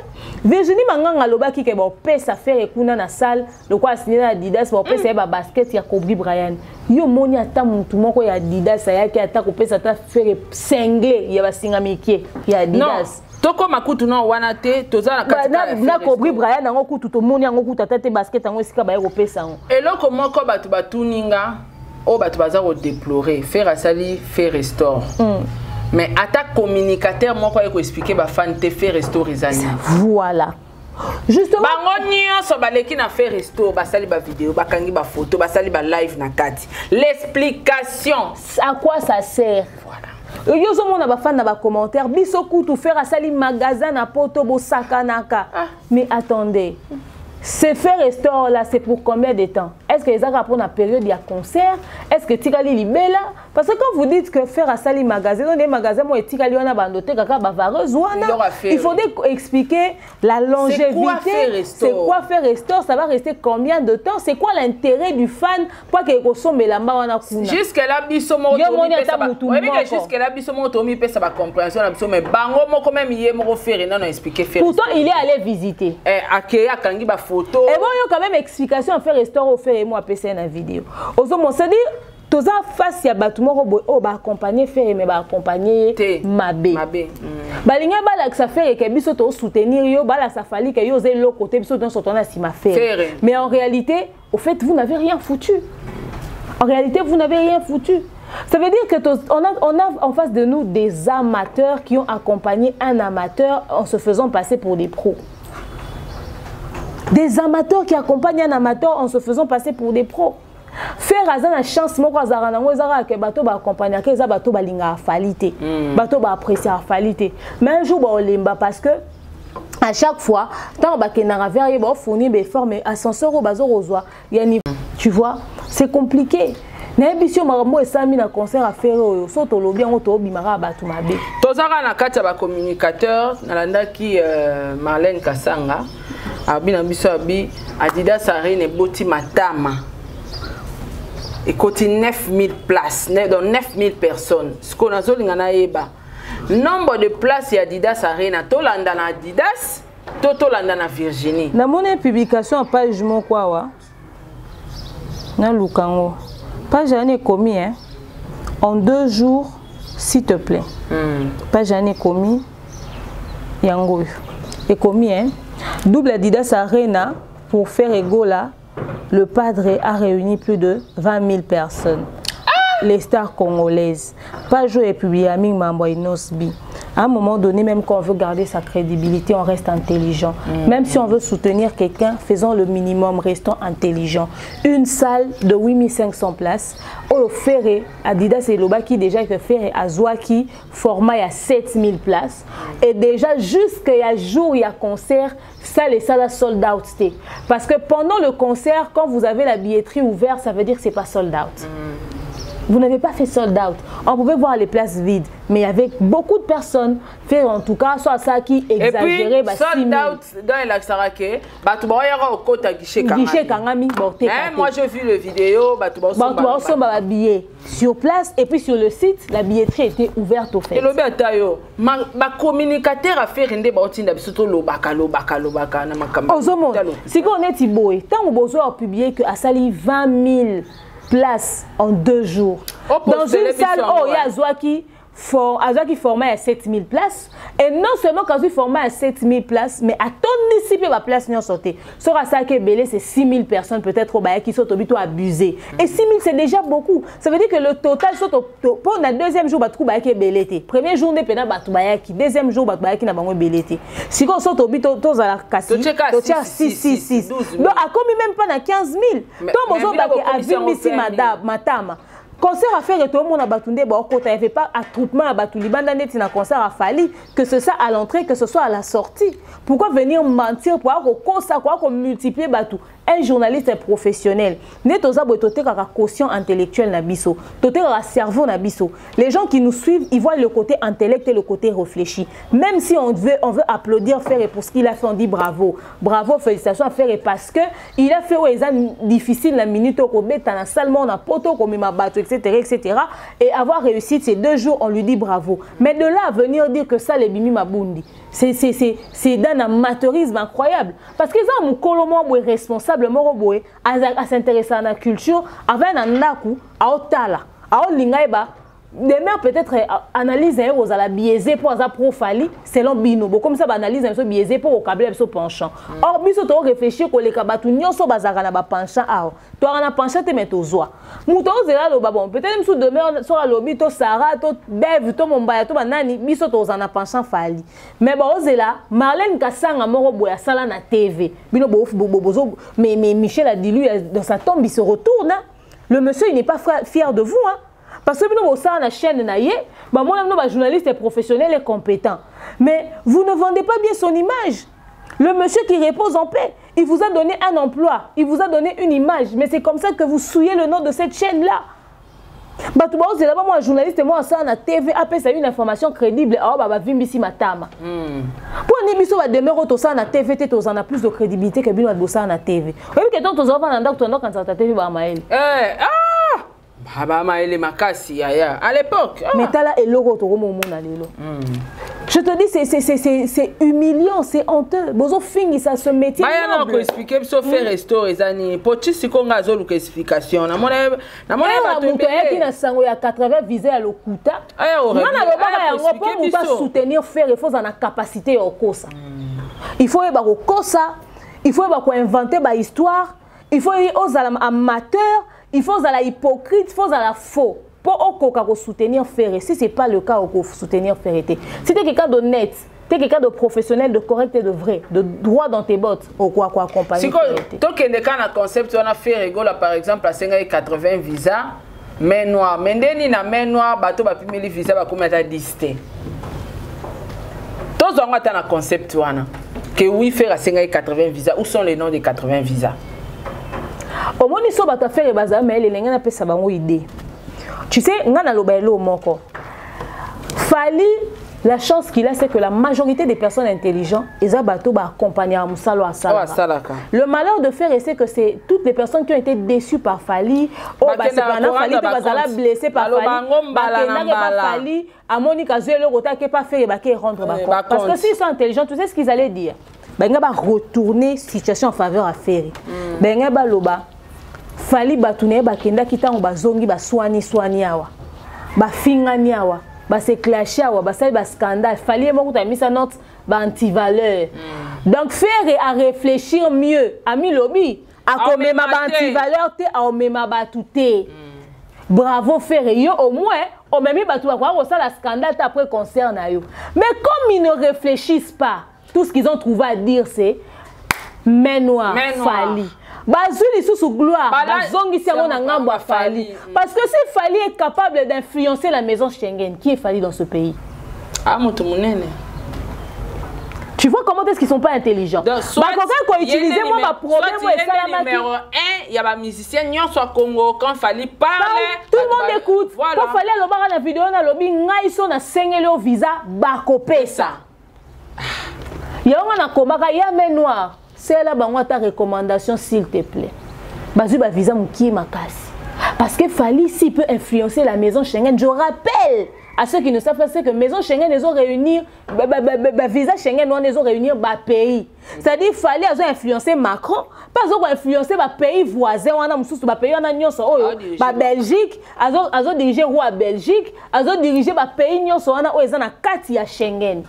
Virginie Manganga lobaki ke ba pesa faire kuna na salle le quoi signé na Adidas ba pesa ba basket ya Kobe Bryant yo moni ata mutu moko ya Adidas ayaki ata ko pesa ta faire cinglé ya basinga mikie ya Adidas toko makutu na wana te tozala katika na Kobe Bryant ngo kutu to moni ngo kutu ata te basket ngo esika ba yo pesa ngo eloko moko batu batuninga o batu baza ko déplorer faire asali faire restore mais attaque communicateur moi quoi expliquer ba fan te fait restaurer zani voilà justement bango nyonso baleki na fait restore basali ba vidéo bakangi ba photo basali ba live na kati l'explication à quoi ça sert voilà yo zo mona ba fan na ba commentaire biso kutu faire asali magasin na poto bo sakanaka mais attendez ce fait restore là c'est pour combien de temps est-ce que les gens pour la période il y a concert est-ce que tikali libela parce que quand vous dites que faire à sali magasin dans des magasins moi tikali on a bandoté kaka bavareuse wana il faut expliquer la longévité c'est quoi faire restore ça va rester combien de temps c'est quoi l'intérêt du fan pour que ressemble la wana kuna jusque là biso mo jusque là biso mo tomi pesa ba compréhension biso mais bango mo quand même yé mo faire non expliquer faire pourtant il est allé visiter akeya kangi ba photo et bon yo quand même explication faire restore au fait moi PC na vidéo ozomo c'est dire toza face ya batu moko o ba accompagner faire mais ba accompagner mabe balinga bala que ça fait que biso to soutenir yo bala ça fallait que yo zé le côté biso dans son sima faire mais en réalité au fait vous n'avez rien foutu En réalité, vous n'avez rien foutu. Ça veut dire qu'on a en face de nous des amateurs qui ont accompagné un amateur en se faisant passer pour des pros. Des amateurs qui accompagnent un amateur en se faisant passer pour des pros. Faire la chance, moi, que bateau va accompagner, que bateau va linga falité, bateau va apprécier falité. Mais un jour, on limba parce que à chaque fois, tant que na vers il va fournir des formes ascenseur au bazo rosoir. Tu vois, c'est compliqué. N'importe marambo et sami na concert à faire au soto lobby en auto bimara batu mabe. Tozara na kati ba communicateur na landa ki Marlène Kasanga abina biso abi Adidas Arena boti matama. Et côté 9000 places, donc 9000 personnes. Ce qu'on a zoli ngana eba. Nombre de places ya Adidas Arena to landa na Adidas, to landa na Virginie. Na mon publication en page mon quoi wa. Na lukango. Page année commis hein. En 2 jours, s'il te plaît. Page année commis. Yango. Et commis hein. Double Adidas Arena pour faire Egola. Le Padre a réuni plus de 20 000 personnes. Les stars congolaises. Pas jouer et publier à Nosbi. À un moment donné, même quand on veut garder sa crédibilité, on reste intelligent. Même si on veut soutenir quelqu'un, faisons le minimum, restons intelligents. Une salle de 8500 places. Au Ferré, Adidas et Loba qui déjà fait Ferré à Zouaki, format à 7000 places. Et déjà, jusqu'à jour, il y a concert, ça les salles sold out. Parce que pendant le concert, quand vous avez la billetterie ouverte, ça veut dire que ce n'est pas sold out. Vous n'avez pas fait sold out. On pouvait voir les places vides, mais avec beaucoup de personnes, faire en tout cas, soit ça qui exagérait. Et puis, sold out dans la Sarake, au côté guichet Kangami. Moi, j'ai vu le vidéo, billet sur place, et puis sur le site, la billetterie était ouverte au fait. Et le bétail, ma communicateur a fait rendre Baotinda, surtout lobaka. Si on est Tiboé, tant que vous avez publié que à Sali 20 000 places en 2 jours. Dans une salle, il y a Zouaki formé à 7000 places. Et non seulement quand il formé à 7000 places, mais à ton ici, la place n'y a sauté. Sur à ça, c'est 6000 personnes peut-être au Baye qui sont abusées. Et 6000, c'est déjà beaucoup. Ça veut dire que le total, pour le deuxième jour, il y a belleté. Premier jour, il y a deuxième jour, il y a belleté. Si on saute au bito, on a la casse. Donc, à combien même pas dans 15 000. Donc, on a vu ici, madame. Concert à faire et tout le monde a batundé, il n'y avait pas attroupement à Batouli, il concert à Fali, que ce soit à l'entrée, que ce soit à la sortie. Pourquoi venir mentir pour multiplier Batou? Un journaliste est professionnel. Net aux abos toté kaka quotient intellectuel na biso, toté kaka cerveau na biso. Les gens qui nous suivent, ils voient le côté intellect et le côté réfléchi. Même si on veut applaudir Ferré pour ce qu'il a fait, on dit bravo. Bravo, félicitations à Ferré parce que il a fait difficile la minute au Kobé, t'as seulement na poto comme ma bateau, etc. Et avoir réussi ces 2 jours, on lui dit bravo. Mais de là à venir dire que ça les bimi mabundi, c'est d'un amateurisme incroyable. Parce qu'ils ont mon colomo responsable à s'intéresser à la culture, avec un naku, à Otala, à Olingaïba. Demain, peut-être analyse aux la biaisé pour la profali selon Bino. Comme ça, analyse un peu biaisé pour au câble un penchant. Or, biso to réfléchir que les kabatu nyonso bazara na ba penchant ah. Toi na penchant te mettre aux oies. Mouton zela lo babon. Peut-être même sous demain sur la lobby to Sarah to Bev to Mombaya to banani biso to na penchant fali. Mais bon zela Marlène Kasanga moro boya sala na TV. Bino bozo mais Michel a dit lui dans sa tombe il se retourne. Le monsieur il n'est pas fier de vous hein. Parce que nous sommes la chaîne naïe, moi journaliste est professionnel et compétent. Mais vous ne vendez pas bien son image. Le monsieur qui repose en paix, il vous a donné un emploi, il vous a donné une image. Mais c'est comme ça que vous souillez le nom de cette chaîne-là. C'est là-bas, moi, journaliste, et moi, ça, on a TV, après, ça a une information crédible. Oh, bah, Vimbisi Matama. Pour un émission, on va demeurer au sein de la TV, on a plus de crédibilité que bien au sein de la TV. Vous voyez que quand on va dans quand on a TV, bah, Maël. À l'époque. Mais tu as là, je te dis, c'est humiliant, c'est honteux. Bozo fingi ça se métier. Je vais expliquer sur faire resto les années. Pochi si qu'on a zolu explication. Na mona qui na sango ya 80 visé à l'okuta. On va soutenir faire il faut en a capacité au kosa. Il faut y kosa, il faut inventer ba histoire, il faut y aux amateurs. il faut à la hypocrite, il faut à la faux. Pour soutenir Ferré. Si ce n'est pas le cas, pour soutenir Ferré. Si tu es quelqu'un d'honnête, tu es quelqu'un de professionnel, de correct et de vrai, de droit dans tes bottes, au quoi accompagner. Si tu as un concept, on a fait rigoler par exemple à 580 visas, main noire. Mais dès na main noire, bateau va plus visa va comment ta disté. Tous on a un concept que oui faire à 580 visas. Où sont les noms des 80 visas? Au moins ils sont bateau faire et bazar mais les gens appellent ça bango idée. Tu sais, ngana lobelo moko. Fali, la chance qu'il a, c'est que la majorité des personnes intelligentes, ils ont bateau accompagné à Moussalo à Salaka. Le malheur de faire, c'est que c'est toutes les personnes qui ont été déçues par Fali, c'est Fali, blessé par Fali, à Monica Zuelo, qui pas fait et rendre parce que s'ils sont intelligents, tu sais ce qu'ils allaient dire. Ben va retourner situation en faveur à Ferry. Ben va loba. Fali batune bakenda kita bazongi soigni awa ba fingani awa ba se clasher awa ba sali ba scandale fali moko ta misa note ba anti-valeur. Donc faire à réfléchir mieux ami lobby a komema ba anti-valeur te a omema ba touté. Bravo faire yo au moins o memi ba tout ko ça la scandale après concert na yo. Mais comme ils ne réfléchissent pas, tout ce qu'ils ont trouvé à dire c'est main noire Fali. Bazuli sous gloire, bazongi si on a ngambo Fali. Parce que si Fali est capable d'influencer la maison Schengen, qui est Fali dans ce pays? Ah motomunene. Tu vois comment est-ce qu'ils sont pas intelligents? Bah quand on utilise moi ma problème numéro 1, il y a des musiciens nyons soit Congo quand Fali parle, tout le monde écoute. Quand Fali le bar la vidéo na lobby ngai so na sengele au visa bakopé ça. Il y a un combat il y a main noire. C'est là ta recommandation s'il te plaît. Bazu ba visa muki makasi. Parce que Fali s'il peut influencer la maison Schengen, je rappelle à ceux qui ne savent pas c'est que maison Schengen les ont réunir visa Schengen les ont réunir ba pays. C'est-à-dire Fali a influencé Macron, pas ont influencer ba pays voisins on a mususu ba pays on a nyonso oyo ba Belgique, azo diriger roi Belgique, azo diriger ba pays nyonso on a oyo na kati ya Schengen.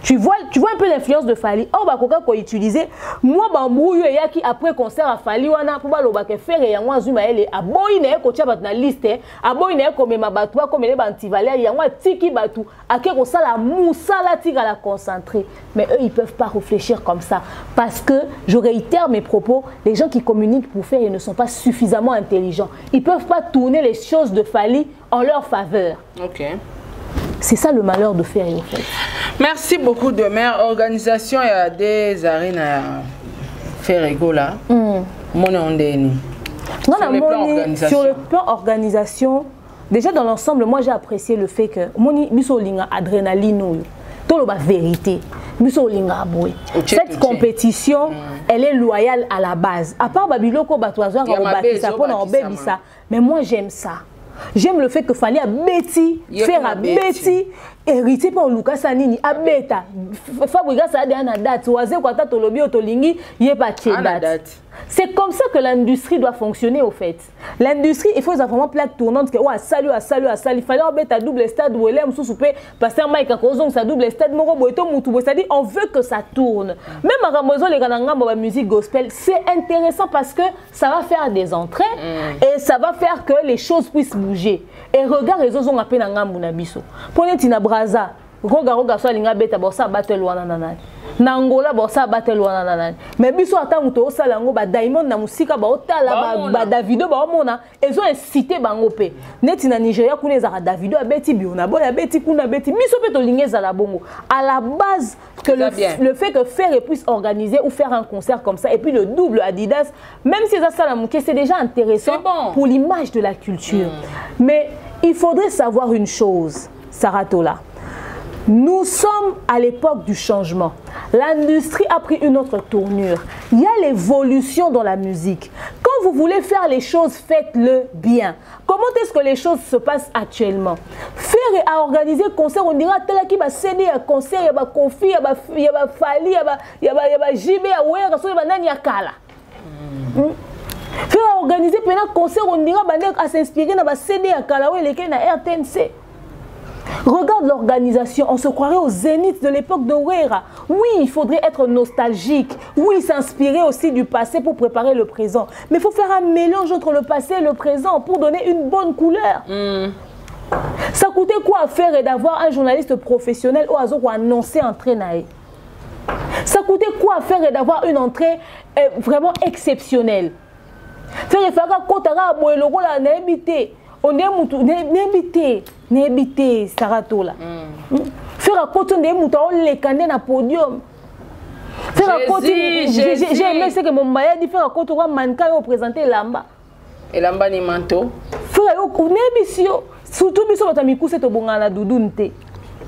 Tu vois un peu l'influence de Fali. Oh, bah, quoi utiliser. Moi, bah, mouille, ya qui après concert à Fali, wana, pour bah, le bac faire et yango azuma elle, a boyne, coach bat na liste, a boyne, comme ma batua, comme les bantivalais, yango tiki batu, a quelque ça la moussa la tika la concentrer. Mais eux, ils peuvent pas réfléchir comme ça. Parce que, je réitère mes propos, les gens qui communiquent pour faire, ils ne sont pas suffisamment intelligents. Ils peuvent pas tourner les choses de Fali en leur faveur. Ok. C'est ça le malheur de faire en fait. Merci beaucoup de mère. Organisation, il y a des arènes à faire là. Sur le plan organisation, déjà dans l'ensemble, moi j'ai apprécié le fait que moni bisolinga adrénaline tout le vérité. Bisolinga aboué. Cette compétition, elle est loyale à la base. À part Babiloko Batoazwa Robakisa, mais moi j'aime ça. J'aime le fait que fallait à Betty, faire à Betty, hériter pour Lucas Sanini, à Beta, Fabrica ça a une date, oisé quoi t'as tolobi otolingi, y est pas date. C'est comme ça que l'industrie doit fonctionner au fait. L'industrie, il faut vraiment plaque tournante que ouais salut, il fallait mettre à double stade où elle aime sous-souper, pasteur Mike à Kozong ça double stade moro boito mutu, c'est-à-dire on veut que ça tourne. Même à Ramozo les gananga la musique gospel, c'est intéressant parce que ça va faire des entrées et ça va faire que les choses puissent bouger. Et regarde les autres ont appelé ngambu na biso. Prenez Tina Braza, roga so linga beta bossa battle wana nanani. Nangola bossa battle wana nanani. Mais biso ata muto osala ngo ba Diamond na musika ba otala ba Davido ba omona ezo incité bango pe. Neti na Nigeria kuna ezaka Davido abeti biona boya beti kuna beti biso pe to lingeza la bongo. À la base que le fait que Ferré puisse organiser ou faire un concert comme ça et puis le double Adidas, même si ça la mouké c'est déjà intéressant pour l'image de la culture. Mais il faudrait savoir une chose, Saratola. Nous sommes à l'époque du changement. L'industrie a pris une autre tournure. Il y a l'évolution dans la musique. Quand vous voulez faire les choses, faites-le bien. Comment est-ce que les choses se passent actuellement? Ferré a organisé un concert, on dira tel qui va céder un concert, il y a Kofi, il y a Fali, il y a JB, il y a Wera, il y a Nani Akala. Ferré a organisé un concert, on dira à s'inspirer dans CD à Kalawe, lesquels na RTNC. Regarde l'organisation, on se croirait au zénith de l'époque de Wera. Oui, il faudrait être nostalgique. Oui, s'inspirer aussi du passé pour préparer le présent. Mais il faut faire un mélange entre le passé et le présent pour donner une bonne couleur. Ça coûtait quoi à faire et d'avoir un journaliste professionnel au hasard pour annoncer entrée naïe? Ça coûtait quoi à faire et d'avoir une entrée vraiment exceptionnelle? Faire il fallait qu'à boire le rôle à n'habiter. On est n'habiter Saratola. Faire à côté de mouton les canets à podium. Faire à côté j'ai aimé ce que mon maya dit faire à côté de mannequin au présenter Lamba. Et Lamba ni manteau. Faire au n'habitio. Surtout biso batamiku c'est au bongana doudounte.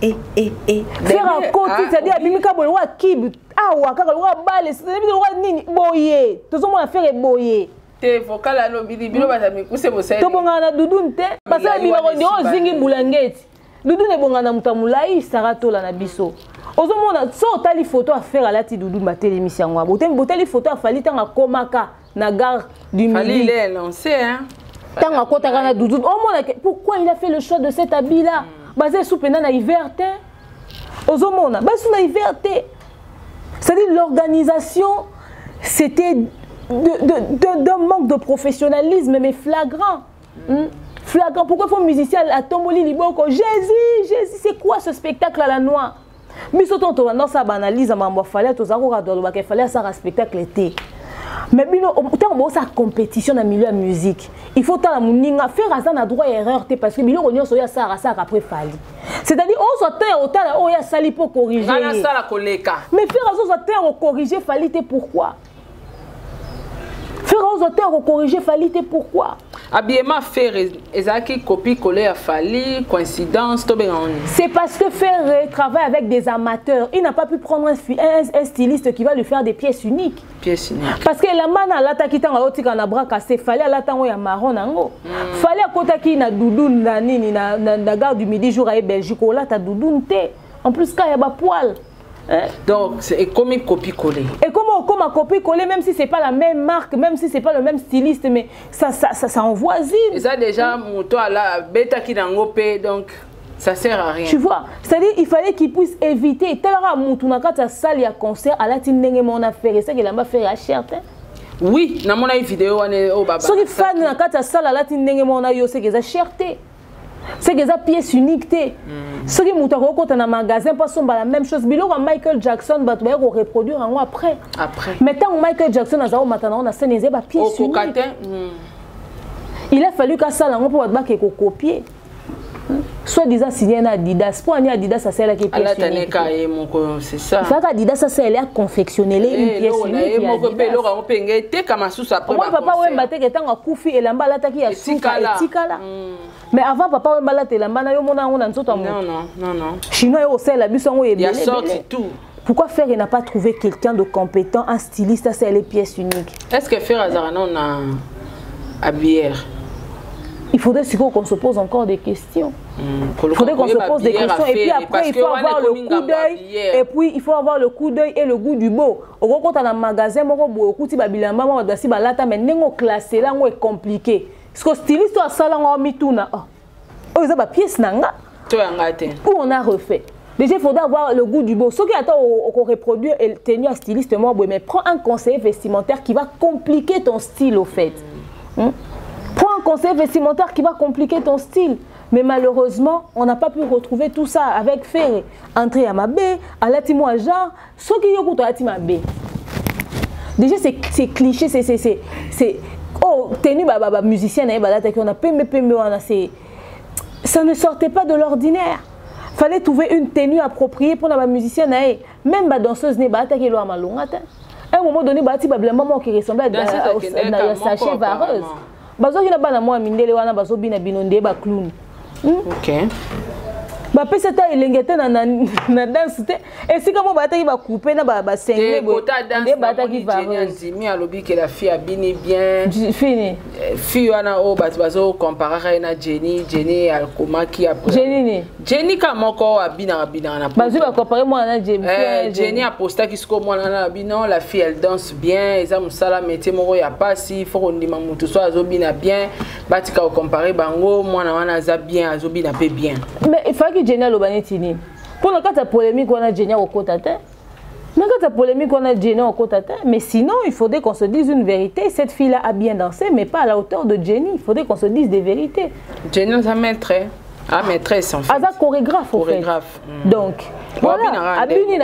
Faire à côté c'est-à-dire bimika bolwa kib. Ah wa kaka lwa bale c'est lwa nini boye. Tout le monde a fait boye. Te vocal à l'obidi bilo batamiku c'est bo c'est. To bongana doudounte parce que bimako ndio zingi bulangeti. Doudou ne bongana mutamulai Saratola na biso. Ozomona so tali photo à faire à la ti doudou maté l'émission ngwa. Boteli photo a fali tanga komaka na gare du Midi. Fali les lancé hein. Tanga kota kana doudou. Pourquoi il a fait le choix de cet habit là? Basé sous pena na hiver té. Ozomona basou na hiver té. C'est-à-dire l'organisation c'était d'un manque de professionnalisme mais flagrant. Flagrant. Pourquoi il faut musicien à Tomboli Liboko? Jésus, c'est quoi ce spectacle à la noix? Mais surtout, on a ça banalise, il fallait ça spectacle était. Mais tant que ça compétition dans le milieu de la musique, il faut faire un droit à erreur parce que milieu on soya ça après fali. C'est-à-dire on soit autant on ya sali pour corriger. Mais faire ça corriger fali pourquoi? Faire aux auteurs corriger fali pourquoi? Habillement faire ezaki copie coller à Fali coïncidence to ben. C'est parce que Ferré travaille avec des amateurs. Il n'a pas pu prendre un styliste qui va lui faire des pièces uniques. Pièces uniques. Parce que la mana la ta kitanga otika na bras cassé fallait la tango ya marron nango. Fallait kota ki na doudoune na nini na gare du Midi jour à Belgique là ta doudoune té. En plus ka ya ba poil. Donc c'est comme une copie-coller. Et comme un copie-coller, même si c'est pas la même marque, même si c'est pas le même styliste, mais ça envoisine. Et ça déjà, mon toit là, bêta qui dans l'OP, donc ça sert à rien. Tu vois, c'est-à-dire il fallait qu'il puisse éviter. Tel que mon tour quand ta salle y a concert, à la tindenge mon affaire, et ça qu'il a pas fait à cher. Oui, dans mon vidéo on est au baba. Ceux qui fan quand ta salle à la tindenge mon a yo c'est que ça cherté. C'est que ça pièce unique. Ceux qui montent dans un magasin pas sont la même chose. Bilo Michael Jackson va reproduire un mois après. Mais tant que Michael Jackson a maintenant on a scène des pièces uniques. Il a fallu que ça là on peut copier. Soit disant signé à Adidas. Pour aller Adidas ça c'est là qui pièce unique. C'est ça. Ça Adidas ça c'est là confectionner une pièce unique. Moi papa ouais mbaté que tant Koufi et lamba là taki ya suka etikala. Mais avant papa ouais mbala te lamba na yo mona on a nzoto non. Chinois au sel la biso est bien. Il a sorti tout. Pourquoi Fer n'a pas trouvé quelqu'un de compétent, un styliste, ça c'est les pièces uniques? Est-ce que Fer Azarana on a habillère? Il faudrait qu'on se pose encore des questions. Il faudrait qu'on se pose des questions et puis après il faut avoir le coup d'œil et puis il faut avoir le coup d'œil et le goût du beau. Au quand on a un magasin, on a babilamba, on a si balata mais n'engo classé là on est compliqué. Parce que styliste a ça là on a mis tout na. Oh ils ont pas pièce nanga. Où on a refait. Déjà il faudrait avoir le goût du beau. Ce qui attend au reproduire et tenir un styliste moi mais prends un conseiller vestimentaire qui va compliquer ton style au fait. Prends un conseil vestimentaire qui va compliquer ton style. Mais malheureusement, on n'a pas pu retrouver tout ça avec Ferré. Entrer à ma baie, à la timo à Jean, ce qui est à la baie. Déjà, c'est cliché, c'est. Oh, tenu, musicien, on a ça ne sortait pas de l'ordinaire. Fallait trouver une tenue appropriée pour la musicienne. Même la danseuse n'est pas attaquée à un moment donné, il maman qui ressemblait à sachet vareuse. Bazo qui n'a pas la moi mindele wana bazo bina binonde ba clown. OK. Ba pesa ta ilengete na danse te et si comment ba ta ba couper na ba sengler bo ba ta ki va mi alobi que la fille a bini bien fini fille wana o bazo comparer na Jenny alkoma qui après Jenny kama ko abina na bazo ba comparer moi na Jenny a posté qui sko moi na bino la fille elle danse bien eza musala métier moko ya pasi faut qu'on dima mutu so azobina bien batika comparer bango moi na wana za bien azobina pe bien mais il faut que Jenny Lobanetini. Pour le cas de polémique, on a Jenny au côté. Polémique, on a Jenny au côté. Mais sinon, il faudrait qu'on se dise une vérité. Cette fille-là a bien dansé, mais pas à la hauteur de Jenny. Il faudrait qu'on se dise des vérités. Jenny, sa maîtresse. Ah, maîtresse en fait. Ah, chorégraphe, en fait. Donc, voilà. Abuni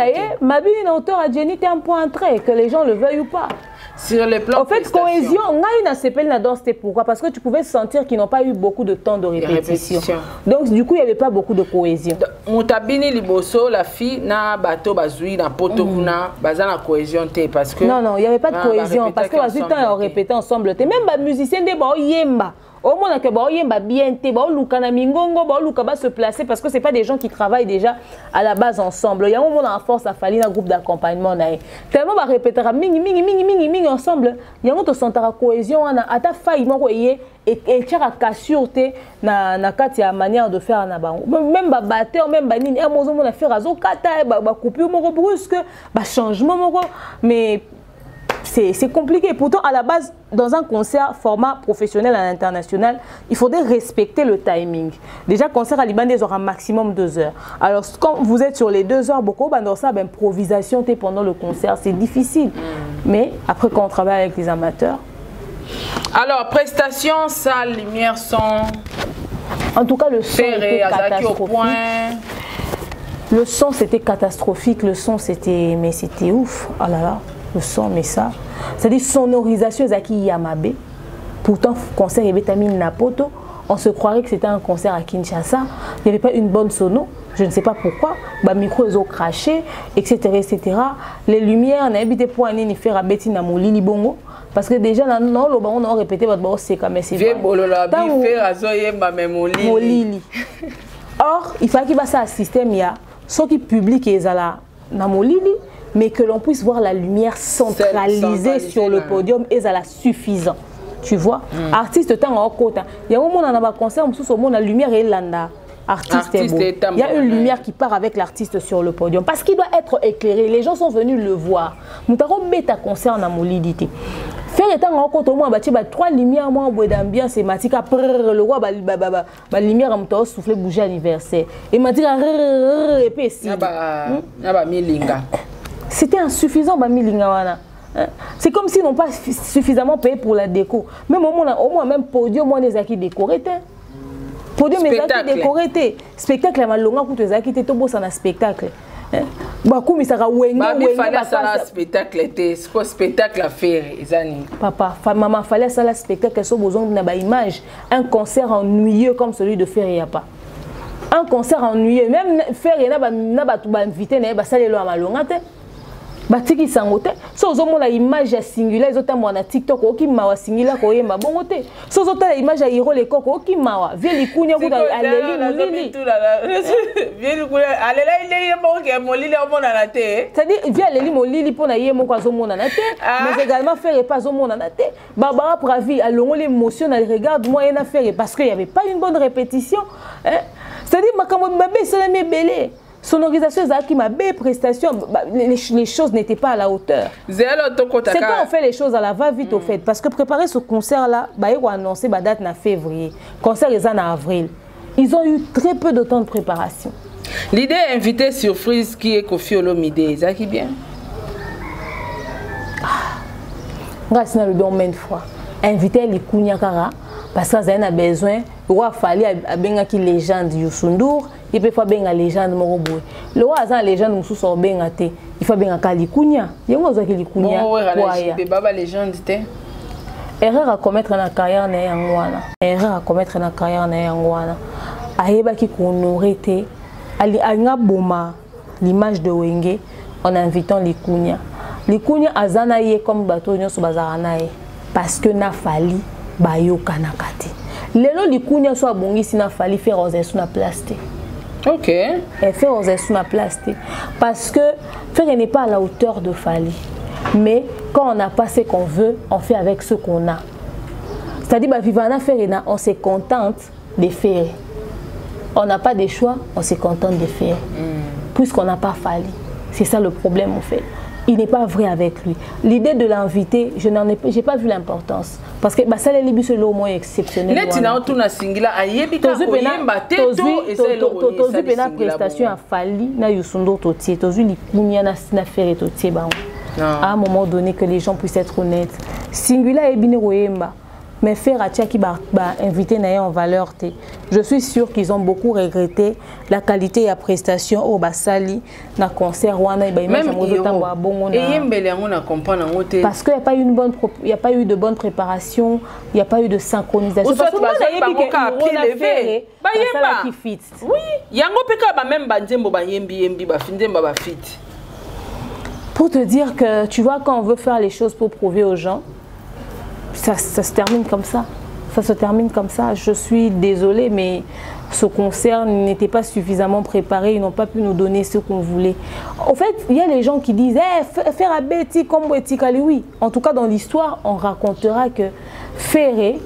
na hauteur à Jenny, t'es un point entrée, que les gens le veuillent ou pas. Sur le plan en fait, cohésion, on a une s'appelle la danse, c'était pourquoi? Parce que tu pouvais sentir qu'ils n'ont pas eu beaucoup de temps de répétition. Donc, du coup, il n'y avait pas beaucoup de cohésion. Moutabini Liboso, la fille, na bateau bazoui, na poto kuna, baza na cohésion parce que. Non, il n'y avait pas de cohésion parce que bazoui on répétait ensemble. Même les musiciens de bao yemba. Au moins que bao yemba bien te, bao luka na mingongo, bao luka ba se placer parce que c'est pas des gens qui travaillent déjà à la base ensemble. Il y a un moment en force à falli un groupe d'accompagnement na. Tellement ba répéter mingi ensemble. Il y a un autre sentara cohésion na ata faille moko yé et tira kassurté na kati ya manière de faire na bango. Même ba batteur, même ba nini, mozo mona faire azo kata ba coupure moko brusque, ba changement moko mais c'est compliqué. Pourtant, à la base, dans un concert format professionnel à l'international, il faudrait respecter le timing. Déjà, concert à Liban, aura maximum 2 heures. Alors, quand vous êtes sur les 2 heures, beaucoup, dans ça, improvisation pendant le concert, c'est difficile. Mais après, quand on travaille avec les amateurs... Alors, prestations, salle, lumière, son... En tout cas, le son était catastrophique. Le son, c'était catastrophique. Le son, c'était... Mais c'était ouf. Oh là là. Le son, mais ça, c'est-à-dire sonorisation Zaki Yamabe. Pourtant, concert Ebetamine Napoto, on se croirait que c'était un concert à Kinshasa. Il n'y avait pas une bonne sono, je ne sais pas pourquoi. Bah, micro, ils ont craché, etc., etc. Les lumières, on a évité pour aller faire à Betty Namolili Bongo. Parce que déjà, on a répété votre boss, c'est comme ça. Or, il fallait qu'il y ait un système, il y a ceux qui publient et là, Namolili. Mais que l'on puisse voir la lumière centralisée sur le podium et ça la suffisant. Tu vois, artiste tant en côté. Il y a un moment dans un concert, la lumière est là. Artiste est beau. Il y a une lumière qui part avec l'artiste sur le podium parce qu'il doit être éclairé. Les gens sont venus le voir. Nous avons mis un concert dans molidité. Faire étant en compte au moins 3 lumières moins d'ambiance et matika le roi la lumière a soufflé bouger anniversaire et matika épaissi. C'était insuffisant c'est comme s'ils n'ont pas suffisamment payé pour la déco. Même au moins même podium moi les acquis décorés. Podium les acquis décorés. Spectacle à malonga pour les acquis tout beau ça spectacle. Bakou mi saka wenga fallait ça spectacle était c'est quoi spectacle à faire ezani papa maman fallait ça la spectacle so besoin na ba image un concert ennuyeux comme celui de Ferry ya pas un concert ennuyeux même Ferry na ba tout ba invité na ba salelo à malonga te batiki sangote so ozomo la image singulière ezotambo na TikTok okimawa singulière ko yemba bongo te so ozota la image ya Hiro le koko okimawa vie likunya kuta aleli molili vie likunya alela ile yemba ke molili omona na te c'est-à-dire vie aleli molili pona yemo ko azomona na te mais également faire pas azomona na te Barbara Pravi alongo l'émotion na regarde moi na faire parce qu'il y avait pas une bonne répétition c'est-à-dire makambo mbebe c'est la mebele sonorisation qui m'a belle prestation les choses n'étaient pas à la hauteur. C'est quand on fait les choses à la va-vite au fait parce que préparer ce concert là ils ont annoncé la date en février concert est en avril ils ont eu très peu de temps de préparation. L'idée invité surprise qui est Koffi Olomide ça qui bien grâce à le domaine de fois invité les Kounyakara parce que ça a besoin il fallait à benga qui légende Youssou Ndour il peut faire benga légende Moroboy le roi a légende Moussou so benga te il faut benga Kalikunya yango zo Kalikunya ouais baba légende te erreur à commettre na carrière na yangwana erreur à commettre na carrière na yangwana ayeba ki honorer te ali anga boma l'image de Wenge en invitant Likunya azana ye comme bateau nyoso bazarana ye parce que na fali bayoka na kati lelo Likunya so abongisi na fali faire aux sous na plastique. OK. Et faire aux sous na plastique parce que faire n'est pas à la hauteur de Fali. Mais quand on n'a pas ce qu'on veut, on fait avec ce qu'on a. C'est-à-dire bah vivana faire on se contente de faire. On n'a pas de choix, on se contente de faire. Puisqu'on n'a pas Fali. C'est ça le problème en fait. il n'est pas vrai avec lui. L'idée de l'inviter, je n'ai pas vu l'importance. Parce que ça les libus c'est au moins exceptionnel. Les tina tout na singila ayebi ka koyemba teto ezelo tozu pena prestation a fali na yusundo totie tozu likunya na faire totie ba. À un moment donné que les gens puissent être honnêtes. Singula et bine koyemba. Mais faire à qui va inviter en valeur. Je suis sûre qu'ils ont beaucoup regretté la qualité et la prestation au Basali dans le concert. Parce qu'il n'y a pas eu de bonne préparation, il n'y a pas eu de synchronisation. Parce que pour te dire que tu vois quand on veut faire les choses pour prouver aux gens, ça se termine comme ça. Ça se termine comme ça. Je suis désolée, mais ce concert n'était pas suffisamment préparé. Ils n'ont pas pu nous donner ce qu'on voulait. En fait, il y a les gens qui disent faire à Betty comme Betty Kali. Oui, en tout cas, dans l'histoire, on racontera que Ferré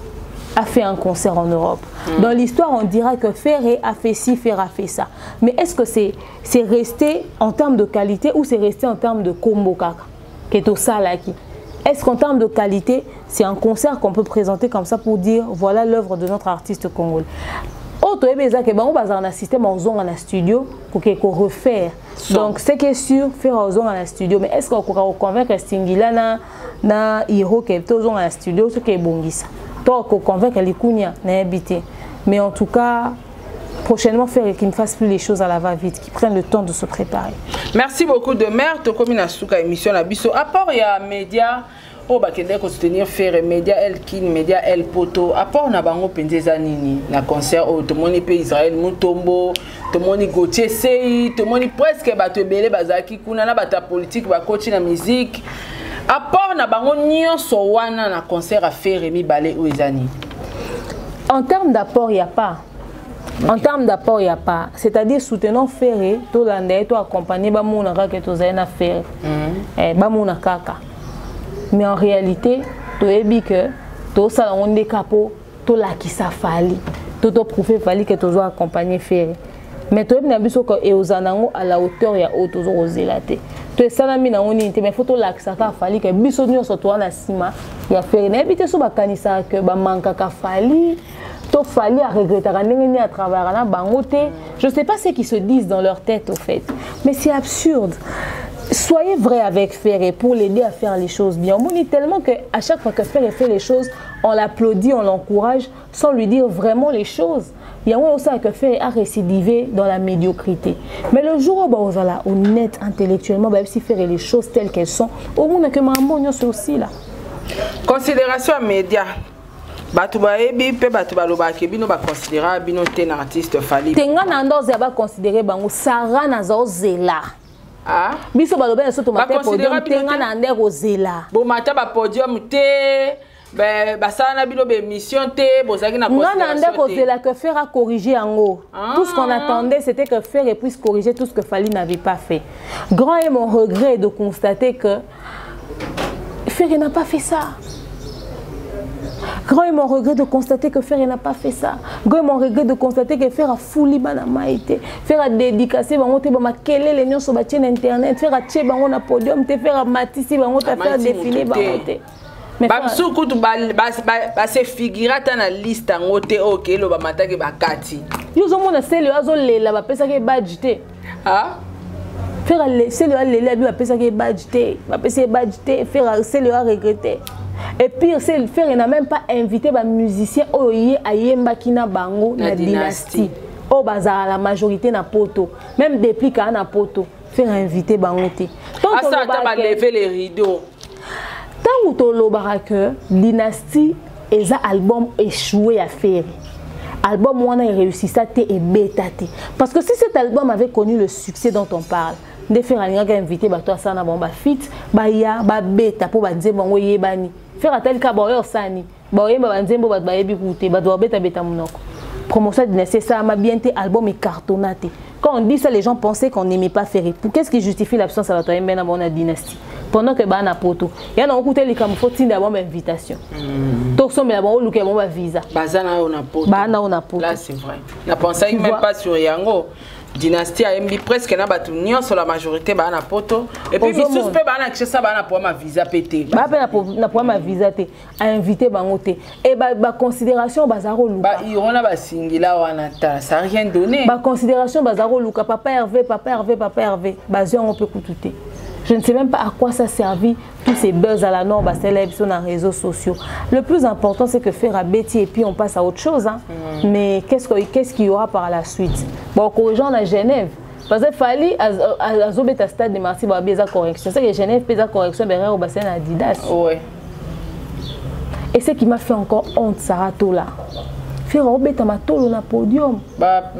a fait un concert en Europe. Dans l'histoire, on dira que Ferré a fait ci, Ferré a fait ça. Mais est-ce que c'est resté en termes de qualité ou c'est resté en termes de combo kaka qui est au salaki? Est-ce qu'en termes de qualité, c'est un concert qu'on peut présenter comme ça pour dire voilà l'œuvre de notre artiste congolais? Un système en studio pour qu'on refaire. Donc, c'est qui est sûr, faire en studio. Mais est-ce qu'on peut convaincre Stingila na Hiro qui est en studio, ce qui est bon ça? Donc, on convaincre les Kounia na habité. Mais en tout cas, prochainement, faire qu'ils ne fassent plus les choses à la va-vite, qu'ils prennent le temps de se préparer. Merci beaucoup de mère. Tu comme une souka émission la biso. À part il y a média, oh bah qu'elle doit soutenir faire média El Kin, média El Poto. À part on a bango pendeza nini, la concert oh tout le monde pays Israël Mutombo, tout le monde Gauthier Sey, tout le monde presque bateau belé bazaki kuna na bata politique ba coach na musique. À part on a bango nyonso wana na concert à faire Rémi Balé ou Ezani. En termes d'apport, il n'y a pas. En termes d'apport, il n'y a pas. C'est-à-dire, soutenons Ferré, tout l'année, tout accompagné, Bamouna Kaka, tout Zaina Ferré, Bamouna Kaka. Mais en réalité, tu as dit que tout ça, on est capot, tout là qui ça fallait, tout a prouvé fallait que tu sois accompagné Ferré. Mais tu as dit que Eozanango à la hauteur, il y a autre chose aux élatés. Tu as salami na unité, mais photo là qui ça fallait que bisonio soit toi na sima, il y a Ferré. N'habite sur bakanisa que Bamanka fallait. Il fallait regretter à travers la bangote. Je ne sais pas ce qu'ils se disent dans leur tête au fait. Mais c'est absurde. Soyez vrai avec Ferré pour l'aider à faire les choses bien. On dit tellement qu'à chaque fois que Ferré fait les choses, on l'applaudit, on l'encourage sans lui dire vraiment les choses. Il y a aussi que Ferré a récidivé dans la médiocrité. Mais le jour où on est honnête intellectuellement, si Ferré les choses telles qu'elles sont, au moins que Mambo c'est aussi là. Considération à médias. Batu baebi pe batu baloba ke bino ba considérer bino ten artiste fali. Tenga na ndoze ba considérer bango Sarah na zo zela. Ah, biso baloba na soto mate podium tenga na ndeko zela. Bo mata ba podium te ba sana bino be émission te bozaki na considération. Non na ndeko zela que faire à corriger yango. Tout ce qu'on attendait c'était que Ferré puisse corriger tout ce que Fali n'avait pas fait. Grand est mon regret de constater que Ferré n'a pas fait ça. Grand est mon regret de constater que Ferré n'a pas fait ça. Grand est mon regret de constater que Ferré a fouli banamaïté. Ferré a dédicacé bangote bama kele les nions sur la chaîne internet. Ferré a tché bango na podium. Ferré a matissé bangote a faire défiler bangote. Mais Babsou kutu ba se figura ta na liste ngote ok lo ba mataki ba kati. Yo zo mona sele azo lela ba pesa ke budget. Ah? Ferré sele a lela bi ba pesa ke budget. Ba pesa budget Ferré sele a regretté. Et pire, c'est le faire, il n'a même pas invité les musiciens à Yemba Kina Bango, la dynastie. Au bazar, la majorité na poto. Même depuis qu'il y a na poto, faire inviter Bango. Ah, ça, tu vas lever les rideaux. Tant que tu as que dynastie, et un album échoué à faire. Album où on a réussi ça, et bêta. Parce que si cet album avait connu le succès dont on parle, de faire un invité, bah toi ça na bomba fit, bah ya, bah bêta pour bah dire bon oui bani. Faire un tel cas bah yo sani, bah yo bah dire bon bah yebi goûter, bah doit bêta bêta monoko. Promotion de nécessaire m'a bien été album et cartonnaté. Quand on dit ça, les gens pensaient qu'on n'aimait pas Ferré. Pour qu'est-ce qui justifie l'absence à la toile dans la dynastie? Pendant que bah na poto, il y a un côté les camps faut tirer d'abord invitation. Donc sommes là-bas au look visa. Bazana on a poto. Bah na on a poto. Là c'est vrai. La pensée même pas sur Yango. dynastie a MB presque na batu nyonso la majorité ba na poto et puis bisus pe ba na kisa ba na pour ma visa pété ba na pour ma visa té a invité bango té et ba considération bazaro luka ba irona ba singila wana ta ça rien donné ba considération bazaro luka papa Hervé ba zio on peut coûter. Je ne sais même pas à quoi ça servi tous ces buzz à la norme, bah, célèbres sur les réseaux sociaux. Le plus important, c'est que faire à Betty et puis on passe à autre chose. Hein. Mais qu'est-ce qu'il y aura par la suite? Bon, aux gens à Genève, parce qu'il fallait à Zobeta Stade de Marseille, bah, bien correction. C'est que Genève, bien correction, ben au bassin Adidas. Ouais. Et ce qui m'a fait encore honte, Sarah Tola. Faire au Beta Matolo na podium. Ba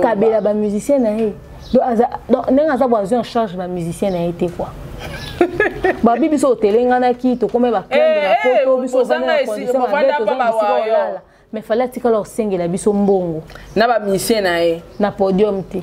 Kabela, ba musicien na he. Donc, nous avons besoin de charge de musicien a été quoi. Babi biso telengana ki to comme ba kende na poto biso vana condition mais fallait tika leur singela biso mbongo na ba musicien na e na podium te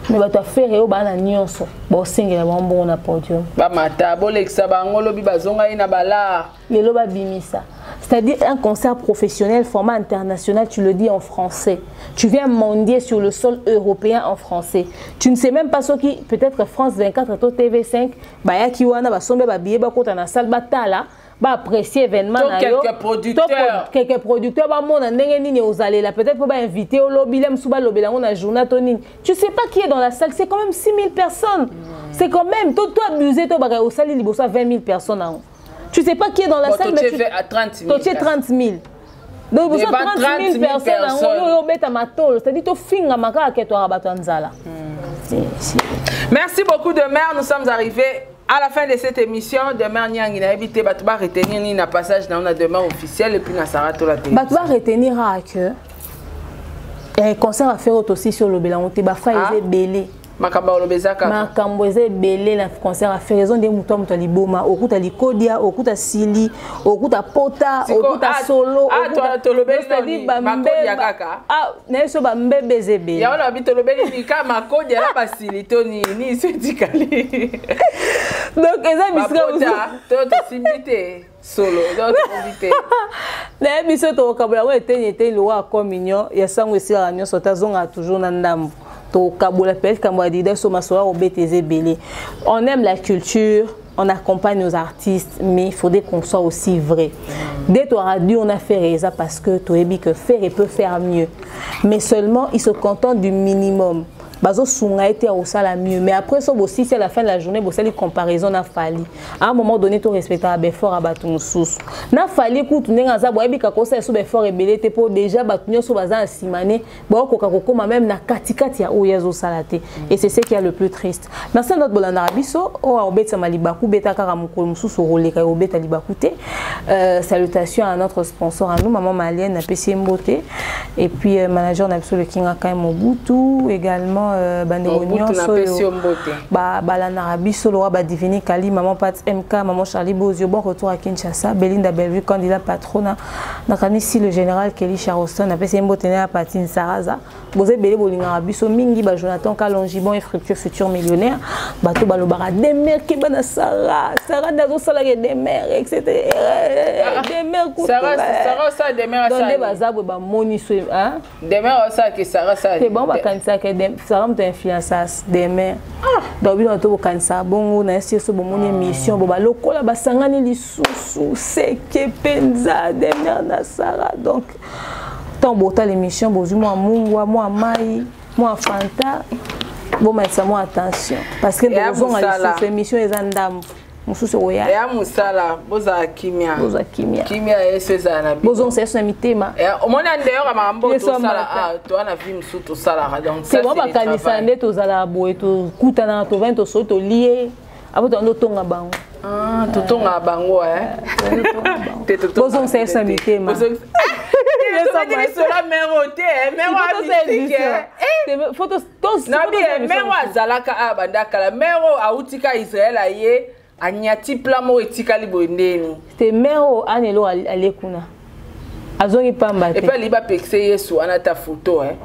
mais ba to faire yo ba na nyonso ba singela ba mbongo na podium ba mata bolexa bango lobi bazonga ina bala lelo ba bimisa. C'est-à-dire un concert professionnel, format international, tu le dis en français. Tu viens mendier sur le sol européen en français. Tu ne sais même pas ce qui, peut-être France 24 et TV5, bah qui wana ba sombe ba billet ba kota na salle batala, ba apprécier événement na yo. Quelques producteurs ba mona ndenge nini ozale là, peut-être pour ba inviter au lobby lem suba lobby la na journée tonine. Tu sais pas qui est dans la salle, c'est quand même 6000 personnes. C'est quand même toi abusé toi ba au salle liboso 20 000 personnes. Tu sais pas qui est dans la salle, mais tu fais à 30 000. Tu es 30 000. Donc, vous avez 30 000 personnes. C'est-à-dire que tu finis à Maka et tu as Merci beaucoup de mère. Nous sommes arrivés à la fin de cette émission. Demain, nous avons évité de retenir un passage dans la demande officielle et puis nous Sarah Tola télé. Tu vas retenir que il y a un concert à faire aussi sur le Bélan. Tu vas faire belé. Makambo lobezaka makambo eze belé na concert a fait raison de muto muto liboma okuta likodia okuta sili okuta pota okuta solo okuta tolobeli makodia kaka na so ba mbebe zebe ya ona bitolobeli bika makodia la basili toni ni setikali donc eza bisika to simité solo donc invité na biso to kabula wa etenye lo wa communion ya sango esira nyonso tazonga toujours na ndambo. On aime la culture, on accompagne nos artistes, mais il faudrait qu'on soit aussi vrai. Dès toi radio, on a fait ça parce que tu as dit que faire et peut faire mieux. Mais seulement, ils se contentent du minimum. Bazo sunga été au sala mieux, mais après ça aussi c'est à la fin de la journée vous savez comparaison n'a fallu à un moment donné tout respecter à Befort à Batou sous n'a fallu écoute n'enga za boyebi ka kosa sous Befort rebelle te pour déjà Batou sous bazan simane bo ko kokoma même na katikati ya oyezo salate et c'est ce qui est le plus triste. Merci à notre bolanda biso o obeta malibaku beta kaka mukolo mususu roleka obeta libakute. Salutations à notre sponsor à nous maman malienne na PC Mbote et puis manager na biso le Kinga Kai Mobutu également Bandéonion Balana Bissolo Divini Kali, Maman Pat MK, Maman Charlie Bozio, bon retour à Kinshasa, Belinda Bellevue, candidat patrona, Nakanici le général Kelly Charleston, a passé un bottené à Patine Saraza, Bozé Bélé Bolinga Bisso, Mingi, Jonathan Kalonji, bon et fructueux futur millionnaire, Bateau Balobara, des mères qui banent Sarah, Sarah Nazo Salagé, des mères, etc. Des mères, Sarah, ça, des mères, ça. Des bazabou, moni, hein? Des mères, ça, que Sarah, ça. C'est bon, ça, que Sarah me influence des mères. Donc, on a tout cancer. Bon, on a essayé de mon émission. Bon, le col a sangani li sous c'est que penza des mères na Sarah. Donc, tant beau l'émission, bon, moi Mungwa, moi Mai, moi Fanta. Bon, mais ça moi attention parce que nous avons cette émission les andam. Mususu oya. Ya musala boza kimia. Boza kimia. Kimia eseza na bi. Bozon c'est mitema. Omona ndeyora mambo to sala to ana vi musutu sala donc c'est bon ba kanisa nde to zala boye to kutana to 20 to so to lié. Abo to tonga bango. Ah, to tonga bango Bozon c'est mitema. Bozon la méroté, photos tous. Nabi mero zalaka abandaka la mero autika Israël aye. Anyati plamo etika libondeni. C'était mero anelo alekuna. Azongi pamba te. Et puis liba pexe Yesu ana ta photo hein.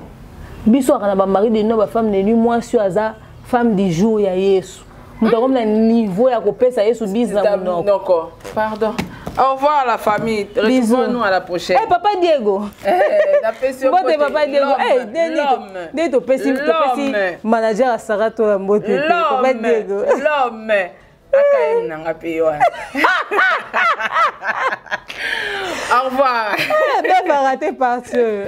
Biso kana ba mari de no ba femme de nuit moi sur aza femme du jour ya Yesu. Muta comme le niveau ya kopesa Yesu bizna munoko. Pardon. Au revoir la famille. Retrouvons-nous à la prochaine. Eh, Papa Diego. Mbote Papa Diego. L'homme. Manager à Sarato la Mbote. Papa Diego. L'homme. Akaem nanga peyo. Au revoir. Bien raté par ce.